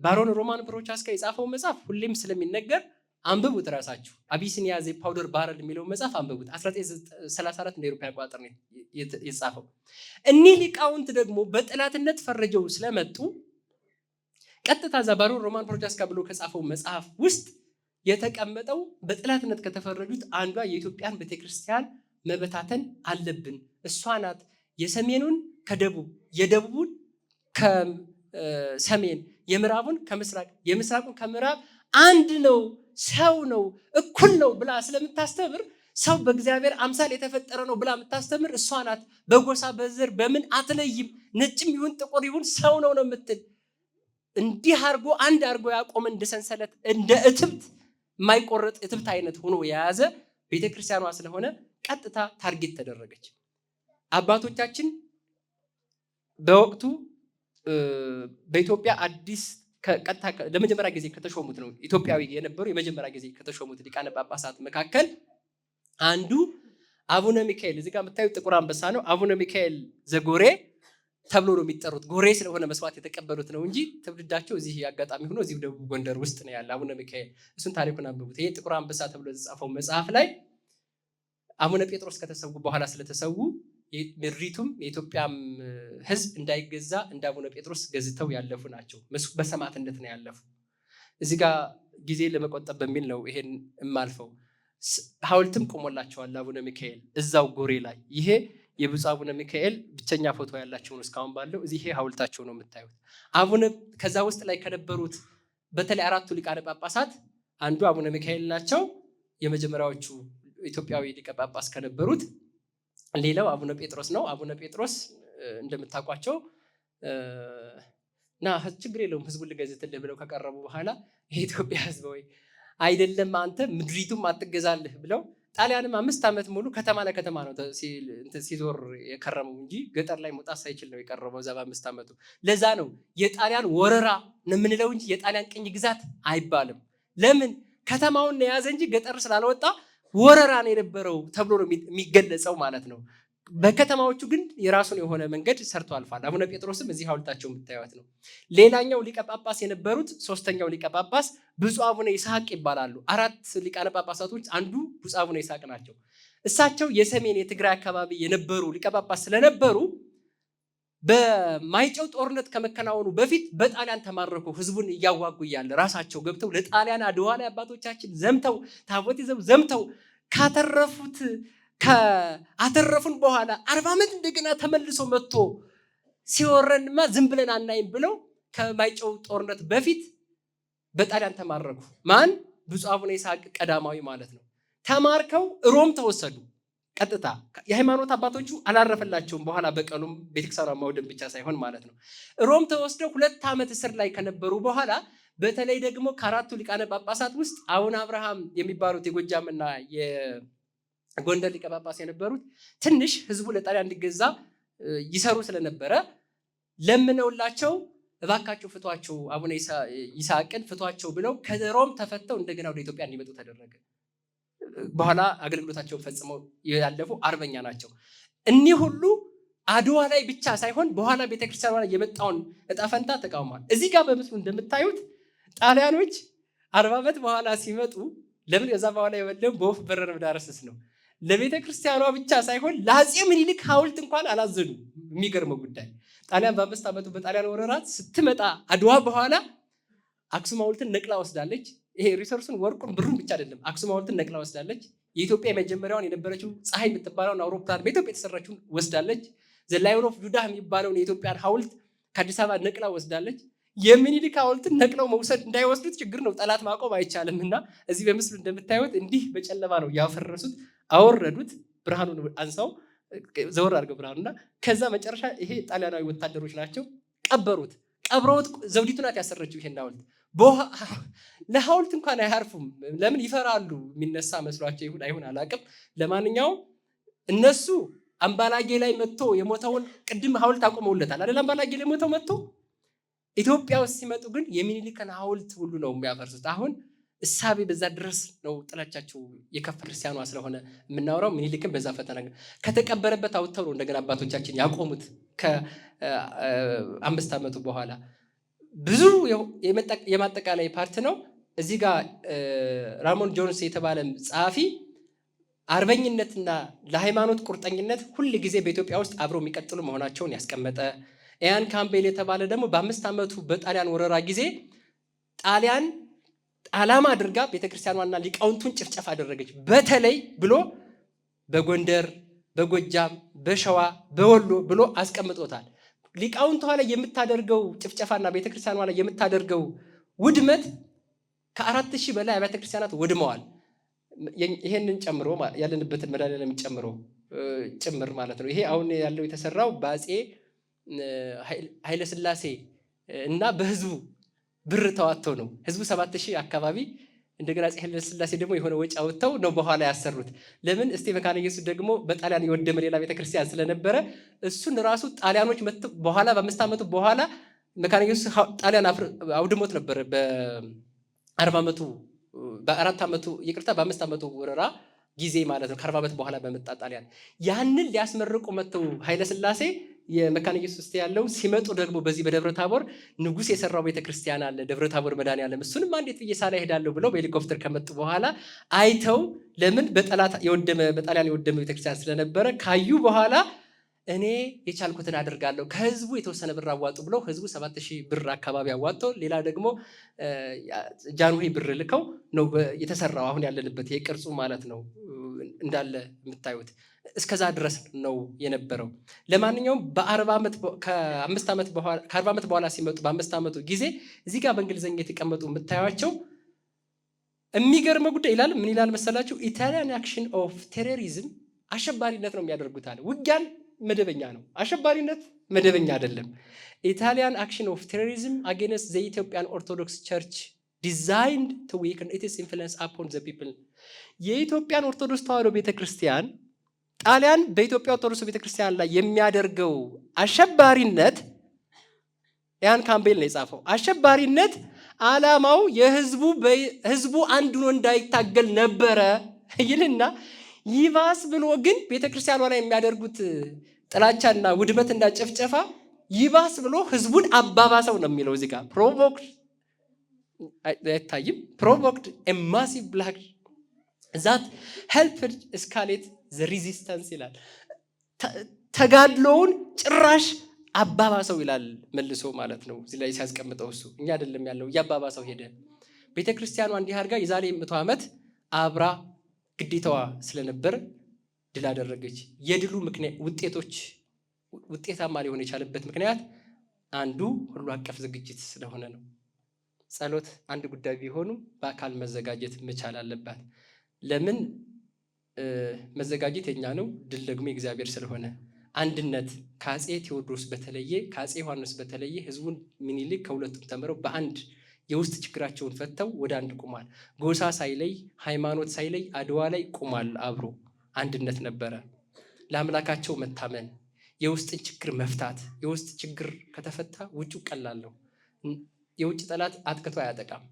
ባሮን ሮማን ፕሮቻስካ የጻፈው መጽሐፍ ሁሌም ስለሚነገር አንብቡት። ራሳችሁ አቢሲኒያ ዘ ፓውደር ባረል የሚለው መጽሐፍ አንብቡት። 1934 እንደ አውሮፓውያን አቆጣጠር ነው የጻፈው። እኒህ ሊቃውንት ደግሞ በጠላትነት ፈረጀው ስለመጡ ቀጥታ ዛ ባሮን ሮማን ፕሮቻስካ ብሎ ከጻፈው መጽሐፍ ውስጥ የተቀመጠው በጠላትነት ከተፈረጁት አንዷ የኢትዮጵያን ቤተክርስቲያን መበታተን አለብን፣ እሷ ናት የሰሜኑን ከደቡብ የደቡቡን ከሰሜን የምዕራቡን ከምስራቅ የምስራቁን ከምዕራብ አንድ ነው፣ ሰው ነው፣ እኩል ነው ብላ ስለምታስተምር ሰው በእግዚአብሔር አምሳል የተፈጠረ ነው ብላ የምታስተምር እሷ ናት። በጎሳ በዘር በምን አትለይም፣ ነጭም ይሁን ጥቁር ይሁን ሰው ነው ነው የምትል። እንዲህ አርጎ አንድ አርጎ ያቆመ እንደ ሰንሰለት እንደ እትብት የማይቆረጥ እትብት አይነት ሆኖ የያዘ ቤተክርስቲያኗ ስለሆነ ቀጥታ ታርጌት ተደረገች። አባቶቻችን በወቅቱ በኢትዮጵያ አዲስ ቀጥታ ለመጀመሪያ ጊዜ ከተሾሙት ነው ኢትዮጵያዊ የነበሩ የመጀመሪያ ጊዜ ከተሾሙት ሊቃነ ጳጳሳት መካከል አንዱ አቡነ ሚካኤል፣ እዚህ ጋር የምታዩት ጥቁር አንበሳ ነው። አቡነ ሚካኤል ዘጎሬ ተብሎ ነው የሚጠሩት። ጎሬ ስለሆነ መስዋዕት የተቀበሉት ነው እንጂ ትውልዳቸው እዚህ አጋጣሚ ሆኖ እዚህ ደቡብ ጎንደር ውስጥ ነው ያለ አቡነ ሚካኤል። እሱን ታሪኩን አንብቡት። ይሄ ጥቁር አንበሳ ተብሎ የተጻፈው መጽሐፍ ላይ አቡነ ጴጥሮስ ከተሰዉ በኋላ ስለተሰዉ ምድሪቱም የኢትዮጵያም ሕዝብ እንዳይገዛ እንደ አቡነ ጴጥሮስ ገዝተው ያለፉ ናቸው። በሰማዕትነት ነው ያለፉ። እዚህ ጋር ጊዜ ለመቆጠብ በሚል ነው ይሄን የማልፈው። ሐውልትም ቆሞላቸዋል አቡነ ሚካኤል እዛው ጎሬ ላይ። ይሄ የብፁዕ አቡነ ሚካኤል ብቸኛ ፎቶ ያላቸው ነው እስካሁን ባለው። እዚህ ይሄ ሐውልታቸው ነው የምታዩት። አቡነ ከዛ ውስጥ ላይ ከነበሩት በተለይ አራቱ ሊቃነ ጳጳሳት አንዱ አቡነ ሚካኤል ናቸው። የመጀመሪያዎቹ ኢትዮጵያዊ ሊቀ ጳጳስ ከነበሩት። ሌላው አቡነ ጴጥሮስ ነው። አቡነ ጴጥሮስ እንደምታውቋቸው እና ችግር የለውም ህዝቡን ልገዝትልህ ብለው ከቀረቡ በኋላ የኢትዮጵያ ህዝብ ወይ አይደለም አንተ ምድሪቱም አትገዛልህ ብለው ጣሊያንም 5 ዓመት ሙሉ ከተማ ለከተማ ነው ሲዞር የከረመው እንጂ ገጠር ላይ መውጣት ሳይችል ነው የቀረበው እዛ በ5 ዓመቱ። ለዛ ነው የጣሊያን ወረራ ነው የምንለው እንጂ የጣሊያን ቅኝ ግዛት አይባልም። ለምን? ከተማውን የያዘ እንጂ ገጠር ስላልወጣ ወረራ ነው የነበረው ተብሎ ነው የሚገለጸው ማለት ነው። በከተማዎቹ ግን የራሱን የሆነ መንገድ ሰርቶ አልፏል። አቡነ ጴጥሮስም እዚህ ሐውልታቸው የምታዩት ነው። ሌላኛው ሊቀ ጳጳስ የነበሩት ሶስተኛው ሊቀ ጳጳስ ብፁዕ አቡነ ይስሐቅ ይባላሉ። 4 ሊቃነ ጳጳሳቶች አንዱ ብፁዕ አቡነ ይስሐቅ ናቸው። እሳቸው የሰሜን የትግራይ አካባቢ የነበሩ ሊቀ ጳጳስ ስለነበሩ በማይጨው ጦርነት ከመከናወኑ በፊት በጣሊያን ተማረኩ። ህዝቡን እያዋጉ እያለ ራሳቸው ገብተው ለጣሊያን አድዋ ላይ አባቶቻችን ዘምተው ታቦት ይዘው ዘምተው አተረፉን በኋላ 40 ዓመት እንደገና ተመልሶ መጥቶ ሲወረንማ ዝም ብለን አናይም ብለው ከማይጨው ጦርነት በፊት በጣሊያን ተማረኩ። ማን? ብፁዕ አቡነ ይስሐቅ ቀዳማዊ ማለት ነው። ተማርከው ሮም ተወሰዱ። ቀጥታ የሃይማኖት አባቶቹ አላረፈላቸውም። በኋላ በቀሉም ቤተክርስቲያኗን ማውደም ብቻ ሳይሆን ማለት ነው። ሮም ተወስደው 2 ዓመት እስር ላይ ከነበሩ በኋላ በተለይ ደግሞ ከአራቱ ሊቃነ ጳጳሳት ውስጥ አቡነ አብርሃም የሚባሉት የጎጃምና የጎንደር ሊቀ ጳጳስ የነበሩት ትንሽ ህዝቡ ለጣሊያን እንዲገዛ ይሰሩ ስለነበረ ለምነውላቸው እባካቸው ፍቷቸው፣ አቡነ ይስሐቅን ፍቷቸው ብለው ከሮም ተፈተው እንደገና ወደ ኢትዮጵያ እንዲመጡ ተደረገ። በኋላ አገልግሎታቸውን ፈጽመው ያለፉ አርበኛ ናቸው። እኒህ ሁሉ አድዋ ላይ ብቻ ሳይሆን በኋላ ቤተክርስቲያኗ ላይ የመጣውን እጣ ፈንታ ተቃውሟል። እዚህ ጋር በምስሉ እንደምታዩት ጣሊያኖች 40 ዓመት በኋላ ሲመጡ ለምን የዛ በኋላ የበለው በወፍ በረረ ዳረስስ ነው። ለቤተክርስቲያኗ ብቻ ሳይሆን ለአፄ ምኒልክ ሐውልት እንኳን አላዘኑ። የሚገርመው ጉዳይ ጣሊያን በ5 ዓመቱ በጣሊያን ወረራት ስትመጣ አድዋ በኋላ አክሱም ሐውልትን ነቅላ ወስዳለች። ይሄ ሪሶርሱን ወርቁን ብሩን ብቻ አይደለም፣ አክሱም ሐውልትን ነቅላ ወስዳለች። የኢትዮጵያ የመጀመሪያውን የነበረችው ፀሐይ የምትባለውን አውሮፕላን በኢትዮጵያ የተሰራችውን ወስዳለች። ዘ ላየን ኦፍ ጁዳ የሚባለውን የኢትዮጵያን ሐውልት ከአዲስ አበባ ነቅላ ወስዳለች። የሚኒሊክ ሐውልትን ነቅለው መውሰድ እንዳይወስዱት ችግር ነው፣ ጠላት ማቆም አይቻልም። እና እዚህ በምስሉ እንደምታዩት እንዲህ በጨለማ ነው ያፈረሱት፣ አወረዱት። ብርሃኑን አንሳው ዘወር አድርገው ብርሃኑና ከዛ መጨረሻ ይሄ ጣሊያናዊ ወታደሮች ናቸው ቀበሩት። ቀብረውት ዘውዲቱ ናት ያሰረችው ይሄን ሐውልት። ለሐውልት እንኳን አያርፉም። ለምን? ይፈራሉ። የሚነሳ መስሏቸው ይሁን አይሁን አላውቅም። ለማንኛውም እነሱ አምባላጌ ላይ መጥቶ የሞተውን ቅድም ሐውልት አቆመውለታል አይደል? አምባላጌ ላይ ሞተው መጥቶ ኢትዮጵያ ውስጥ ሲመጡ ግን የሚኒሊክን ሐውልት ሁሉ ነው የሚያፈርሱት። አሁን እሳቤ በዛ ድረስ ነው ጥላቻቸው የከፋ። ክርስቲያኗ ስለሆነ የምናወራው ሚኒሊክን በዛ ፈተና ከተቀበረበት አውጥተው ነው እንደገና አባቶቻችን ያቆሙት ከ5 ዓመቱ በኋላ። ብዙ የማጠቃላይ ፓርት ነው። እዚህ ጋር ራሞን ጆንስ የተባለ ጸሐፊ አርበኝነትና ለሃይማኖት ቁርጠኝነት ሁል ጊዜ በኢትዮጵያ ውስጥ አብረው የሚቀጥሉ መሆናቸውን ያስቀመጠ፣ ኢያን ካምቤል የተባለ ደግሞ በ5 ዓመቱ በጣሊያን ወረራ ጊዜ ጣሊያን ዓላማ አድርጋ ቤተክርስቲያኗና ሊቃውንቱን ጭፍጨፍ አደረገች በተለይ ብሎ በጎንደር፣ በጎጃም፣ በሸዋ፣ በወሎ ብሎ አስቀምጦታል። ሊቃውንቷ ላይ የምታደርገው ጭፍጨፋና ቤተክርስቲያኗ ላይ የምታደርገው ውድመት ከ4000 በላይ አብያተ ክርስቲያናት ወድመዋል። ይሄንን ጨምሮ ያለንበትን መድኃኔዓለም ጨምሮ ጭምር ማለት ነው። ይሄ አሁን ያለው የተሰራው በአፄ ኃይለ ሥላሴ እና በህዝቡ ብር ተዋጥቶ ነው። ህዝቡ 7000 አካባቢ እንደገና አፄ ኃይለ ሥላሴ ደግሞ የሆነ ወጪ አውጥተው ነው በኋላ ያሰሩት። ለምን እስቴ መካነ ኢየሱስ ደግሞ በጣሊያን የወደመ ሌላ ቤተክርስቲያን ስለነበረ እሱን ራሱ ጣሊያኖች መጥተው በኋላ በ5 ዓመቱ በኋላ መካነ ኢየሱስ ጣሊያን አውድሞት ነበር። በ40 ዓመቱ በ4 ዓመቱ ይቅርታ በ5 ዓመቱ ወረራ ጊዜ ማለት ነው። ከ40 ዓመት በኋላ በመጣ ጣሊያን ያንን ሊያስመርቁ መጥተው ኃይለ ሥላሴ የመካነ ኢየሱስ ውስጥ ያለው ሲመጡ ደግሞ በዚህ በደብረ ታቦር ንጉሥ የሰራው ቤተክርስቲያን አለ ደብረ ታቦር መድኃኔዓለም እሱንም አንዴት ብዬ ሳላ እሄዳለሁ ብለው በሄሊኮፕተር ከመጡ በኋላ አይተው ለምን በጣሊያን የወደመ ቤተክርስቲያን ስለነበረ ካዩ በኋላ እኔ የቻልኩትን አደርጋለሁ ከህዝቡ የተወሰነ ብር አዋጡ ብለው ህዝቡ 7000 ብር አካባቢ አዋጡ። ሌላ ደግሞ ጃንሆይ ብር ልከው ነው የተሰራው አሁን ያለንበት የቅርጹ ማለት ነው እንዳለ የምታዩት እስከዛ ድረስ ነው የነበረው። ለማንኛውም በ40 ዓመት ከ40 ዓመት በኋላ ሲመጡ በ5 ዓመቱ ጊዜ እዚህ ጋር በእንግሊዝኛ የተቀመጡ የምታዩቸው የሚገርመው ጉዳይ ይላል። ምን ይላል መሰላችሁ? ኢታሊያን አክሽን ኦፍ ቴሮሪዝም አሸባሪነት ነው የሚያደርጉት አለ። ውጊያን መደበኛ ነው፣ አሸባሪነት መደበኛ አይደለም። ኢታሊያን አክሽን ኦፍ ቴሮሪዝም አጌንስት ዘ ኢትዮጵያን ኦርቶዶክስ ቸርች ዲዛይንድ ቱ ዊክን ኢትስ ኢንፍሉዌንስ አፖን ዘ ፒፕል። የኢትዮጵያን ኦርቶዶክስ ተዋሕዶ ቤተክርስቲያን ጣሊያን በኢትዮጵያ ኦርቶዶክስ ቤተክርስቲያን ላይ የሚያደርገው አሸባሪነት ያን ካምቤል ነው የጻፈው። አሸባሪነት ዓላማው ህዝቡ አንድ ሆኖ እንዳይታገል ነበረ ይልና ይባስ ብሎ ግን ቤተክርስቲያኗ ላይ የሚያደርጉት ጥላቻና ውድመትና ጭፍጨፋ ይባስ ብሎ ህዝቡን አባባሰው ነው የሚለው እዚህ ጋር ፕሮቮክድ አይታይም ፕሮቮክድ a massive black that helped escalate the resistance ይላል። ተጋድሎውን ጭራሽ አባባሰው ይላል መልሶ ማለት ነው እዚህ ላይ ሲያስቀምጠው እሱ እኛ አይደለም ያለው እያባባሰው ሄደ። ቤተክርስቲያኗ እንዲህ አድርጋ የዛሬ 100 ዓመት አብራ ግዴታዋ ስለነበር ድል አደረገች። የድሉ ምክንያት ውጤታማ ሊሆን የቻለበት ምክንያት አንዱ ሁሉ አቀፍ ዝግጅት ስለሆነ ነው። ጸሎት አንድ ጉዳይ ቢሆኑ በአካል መዘጋጀት መቻል አለባት። ለምን መዘጋጀት የኛ ነው፣ ድል ደግሞ የእግዚአብሔር ስለሆነ አንድነት ከአፄ ቴዎድሮስ በተለየ ከአፄ ዮሐንስ በተለየ ህዝቡን ምኒልክ ከሁለቱም ተምረው በአንድ የውስጥ ችግራቸውን ፈተው ወደ አንድ ቁሟል። ጎሳ ሳይለይ ሃይማኖት ሳይለይ አድዋ ላይ ቁሟል። አብሮ አንድነት ነበረ። ለአምላካቸው መታመን፣ የውስጥን ችግር መፍታት። የውስጥ ችግር ከተፈታ ውጩ ቀላል ነው። የውጭ ጠላት አጥቅቶ አያጠቃም።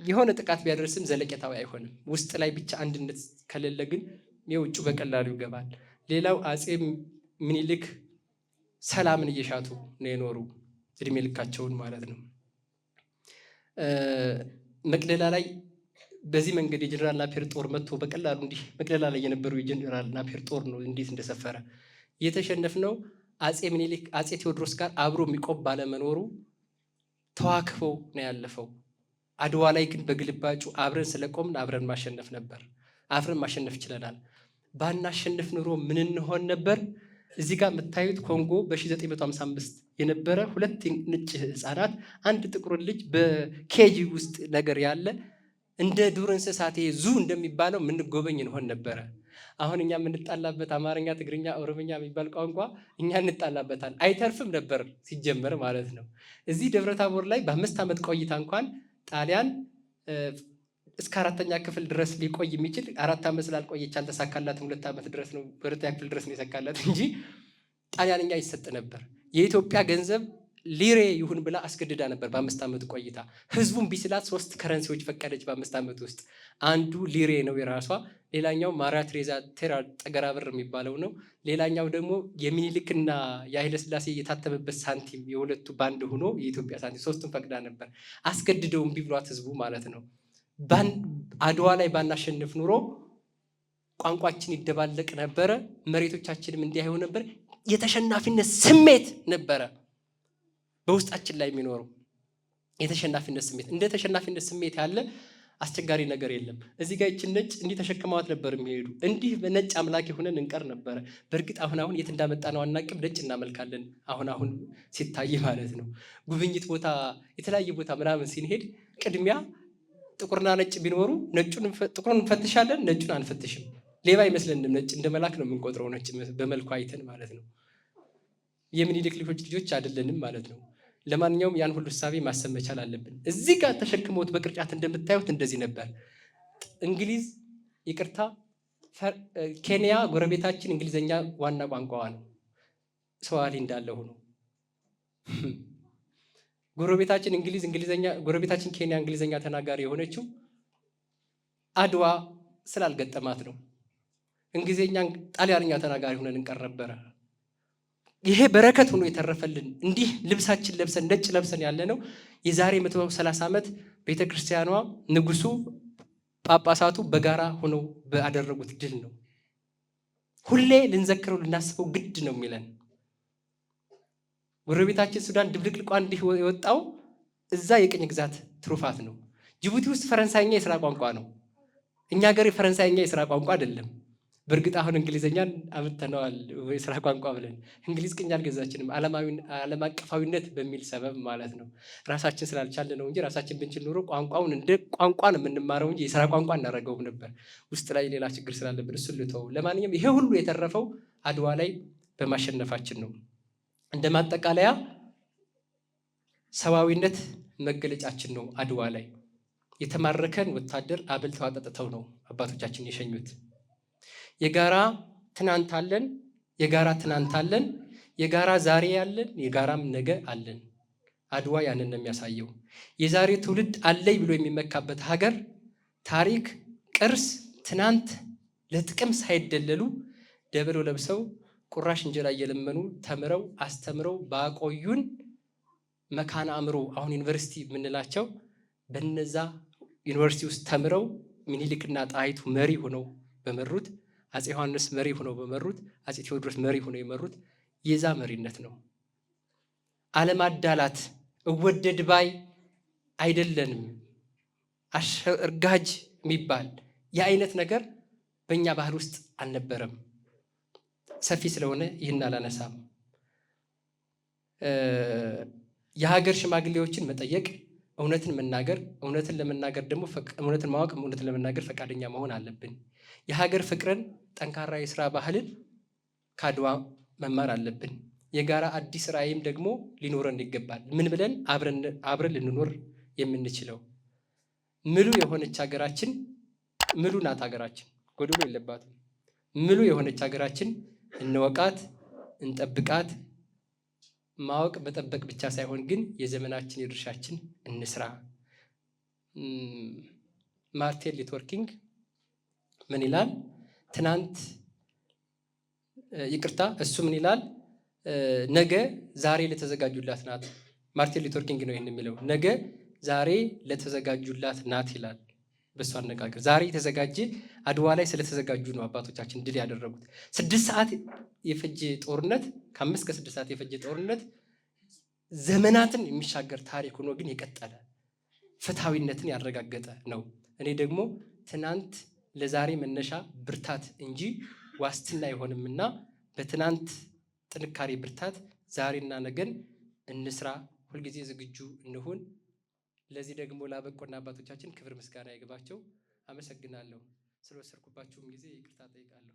የሆነ ጥቃት ቢያደርስም ዘለቄታዊ አይሆንም። ውስጥ ላይ ብቻ አንድነት ከሌለ ግን የውጩ በቀላሉ ይገባል። ሌላው አፄ ምኒልክ ሰላምን እየሻቱ ነው የኖሩ እድሜ ልካቸውን ማለት ነው። መቅደላ ላይ በዚህ መንገድ የጀነራል ናፒየር ጦር መጥቶ በቀላሉ እንዲህ መቅደላ ላይ የነበሩ የጀነራል ናፒየር ጦር ነው እንዴት እንደሰፈረ የተሸነፍነው አፄ ምኒልክ አፄ ቴዎድሮስ ጋር አብሮ የሚቆም ባለመኖሩ ተዋክፈው ነው ያለፈው። አድዋ ላይ ግን በግልባጩ አብረን ስለቆምን አብረን ማሸነፍ ነበር። አብረን ማሸነፍ ችለናል። ባናሸንፍ ኑሮ ምን እንሆን ነበር? እዚህ ጋር የምታዩት ኮንጎ በ1955 የነበረ 2 ነጭ ህፃናት አንድ ጥቁር ልጅ በኬጂ ውስጥ ነገር ያለ እንደ ዱር እንስሳት ዙ እንደሚባለው የምንጎበኝ እንሆን ነበረ። አሁን እኛ የምንጣላበት አማርኛ፣ ትግርኛ፣ ኦሮምኛ የሚባል ቋንቋ እኛ እንጣላበታል። አይተርፍም ነበር ሲጀመር ማለት ነው። እዚህ ደብረ ታቦር ላይ በ5 ዓመት ቆይታ እንኳን ጣሊያን እስከ 4ኛ ክፍል ድረስ ሊቆይ የሚችል 4 ዓመት ስላልቆየች አልተሳካላትም። 2 ዓመት ድረስ ነው 2ኛ ክፍል ድረስ ነው የሰካላት እንጂ ጣሊያንኛ ይሰጥ ነበር። የኢትዮጵያ ገንዘብ ሊሬ ይሁን ብላ አስገድዳ ነበር በ5 ዓመት ቆይታ። ህዝቡን ቢስላት 3 ከረንሲዎች ፈቀደች በ5 ዓመት ውስጥ። አንዱ ሊሬ ነው የራሷ፣ ሌላኛው ማሪያ ቴሬዛ ጠገራ ብር የሚባለው ነው። ሌላኛው ደግሞ የሚኒልክና የኃይለ ሥላሴ የታተመበት ሳንቲም የሁለቱ ባንድ ሆኖ የኢትዮጵያ ሳንቲም 3ቱን ፈቅዳ ነበር። አስገድደውም ቢብሏት ህዝቡ ማለት ነው። አድዋ ላይ ባናሸንፍ ኑሮ ቋንቋችን ይደባለቅ ነበረ፣ መሬቶቻችንም እንዲህ አይሆን ነበር። የተሸናፊነት ስሜት ነበረ በውስጣችን ላይ የሚኖረው የተሸናፊነት ስሜት። እንደ ተሸናፊነት ስሜት ያለ አስቸጋሪ ነገር የለም። እዚህ ጋር ይችን ነጭ እንዲህ ተሸክመዋት ነበር የሚሄዱ። እንዲህ በነጭ አምላክ የሆነን እንቀር ነበረ። በእርግጥ አሁን የት እንዳመጣ ነው አናቅም። ነጭ እናመልካለን አሁን ሲታይ ማለት ነው። ጉብኝት ቦታ የተለያየ ቦታ ምናምን ሲንሄድ ቅድሚያ ጥቁርና ነጭ ቢኖሩ ጥቁሩን እንፈትሻለን፣ ነጩን አንፈትሽም። ሌባ አይመስለንም። ነጭ እንደ መላክ ነው የምንቆጥረው። ነጭ በመልኩ አይተን ማለት ነው። የምኒልክ ልጆች አይደለንም ማለት ነው። ለማንኛውም ያን ሁሉ እሳቤ ማሰብ መቻል አለብን። እዚህ ጋር ተሸክሞት በቅርጫት እንደምታዩት እንደዚህ ነበር። እንግሊዝ ይቅርታ፣ ኬንያ ጎረቤታችን እንግሊዘኛ ዋና ቋንቋዋ ነው። ሰዋሊ እንዳለ ሆኖ ጎረቤታችን እንግሊዘኛ ጎረቤታችን ኬንያ እንግሊዘኛ ተናጋሪ የሆነችው አድዋ ስላልገጠማት ነው። እንግሊዘኛ ጣሊያንኛ ተናጋሪ ሆነን እንቀር ነበረ። ይሄ በረከት ሆኖ የተረፈልን እንዲህ ልብሳችን ለብሰን ነጭ ለብሰን ያለ ነው። የዛሬ 130 ዓመት ቤተክርስቲያኗ ንጉሱ ጳጳሳቱ በጋራ ሆነው ባደረጉት ድል ነው። ሁሌ ልንዘክረው ልናስበው ግድ ነው የሚለን። ጎረቤታችን ሱዳን ድብልቅልቋ እንዲህ የወጣው እዛ የቅኝ ግዛት ትሩፋት ነው። ጅቡቲ ውስጥ ፈረንሳይኛ የስራ ቋንቋ ነው። እኛ ሀገር የፈረንሳይኛ የስራ ቋንቋ አይደለም። በእርግጥ አሁን እንግሊዘኛን አምጥተነዋል የስራ ቋንቋ ብለን። እንግሊዝ ቅኝ አልገዛችንም፣ ዓለም አቀፋዊነት በሚል ሰበብ ማለት ነው። ራሳችን ስላልቻለ ነው እንጂ ራሳችን ብንችል ኖሮ ቋንቋውን እንደ ቋንቋ ነው የምንማረው እንጂ የስራ ቋንቋ እናደርገውም ነበር። ውስጥ ላይ ሌላ ችግር ስላለብን እሱን ልተው። ለማንኛውም ይሄ ሁሉ የተረፈው አድዋ ላይ በማሸነፋችን ነው። እንደ ማጠቃለያ ሰዋዊነት መገለጫችን ነው። አድዋ ላይ የተማረከን ወታደር አብልተው አጠጥተው ነው አባቶቻችን የሸኙት። የጋራ ትናንት አለን፣ የጋራ ዛሬ ያለን፣ የጋራም ነገ አለን። አድዋ ያንን ነው የሚያሳየው። የዛሬ ትውልድ አለኝ ብሎ የሚመካበት ሀገር ታሪክ፣ ቅርስ ትናንት ለጥቅም ሳይደለሉ ደበሎ ለብሰው ቁራሽ እንጀራ እየለመኑ ተምረው አስተምረው ባቆዩን መካነ አእምሮ አሁን ዩኒቨርሲቲ የምንላቸው በነዛ ዩኒቨርሲቲ ውስጥ ተምረው ሚኒሊክና ጣይቱ መሪ ሆነው በመሩት፣ አፄ ዮሐንስ መሪ ሆነው በመሩት፣ አፄ ቴዎድሮስ መሪ ሆነው የመሩት የዛ መሪነት ነው። አለማዳላት፣ እወደድ ባይ አይደለንም። እርጋጅ የሚባል የአይነት ነገር በእኛ ባህል ውስጥ አልነበረም። ሰፊ ስለሆነ ይህን አላነሳም። የሀገር ሽማግሌዎችን መጠየቅ፣ እውነትን መናገር፣ እውነትን ለመናገር ደግሞ እውነትን ማወቅ፣ እውነትን ለመናገር ፈቃደኛ መሆን አለብን። የሀገር ፍቅርን፣ ጠንካራ የስራ ባህልን ከአድዋ መማር አለብን። የጋራ አዲስ ራዕይም ደግሞ ሊኖረን ይገባል። ምን ብለን አብረን ልንኖር የምንችለው ምሉ የሆነች ሀገራችን፣ ምሉ ናት ሀገራችን፣ ጎደሎ የለባትም። ምሉ የሆነች ሀገራችን እንወቃት፣ እንጠብቃት። ማወቅ መጠበቅ ብቻ ሳይሆን ግን የዘመናችን የድርሻችን እንስራ። ማርቲን ሉተር ኪንግ ምን ይላል? ትናንት ይቅርታ፣ እሱ ምን ይላል? ነገ ዛሬ ለተዘጋጁላት ናት። ማርቲን ሉተር ኪንግ ነው ይህን የሚለው። ነገ ዛሬ ለተዘጋጁላት ናት ይላል። በእሱ አነጋገር ዛሬ የተዘጋጀ አድዋ ላይ ስለተዘጋጁ ነው አባቶቻችን ድል ያደረጉት። 6 ሰዓት የፈጀ ጦርነት፣ ከ5 እስከ 6 ሰዓት የፈጀ ጦርነት ዘመናትን የሚሻገር ታሪክ ሆኖ ግን የቀጠለ ፍትሐዊነትን ያረጋገጠ ነው። እኔ ደግሞ ትናንት ለዛሬ መነሻ ብርታት እንጂ ዋስትና አይሆንምና በትናንት ጥንካሬ ብርታት ዛሬና ነገን እንስራ። ሁልጊዜ ዝግጁ እንሁን። ለዚህ ደግሞ ላበቁን አባቶቻችን ክብር ምስጋና ይግባቸው። አመሰግናለሁ። ስለወሰድኩባችሁም ጊዜ ይቅርታ ጠይቃለሁ።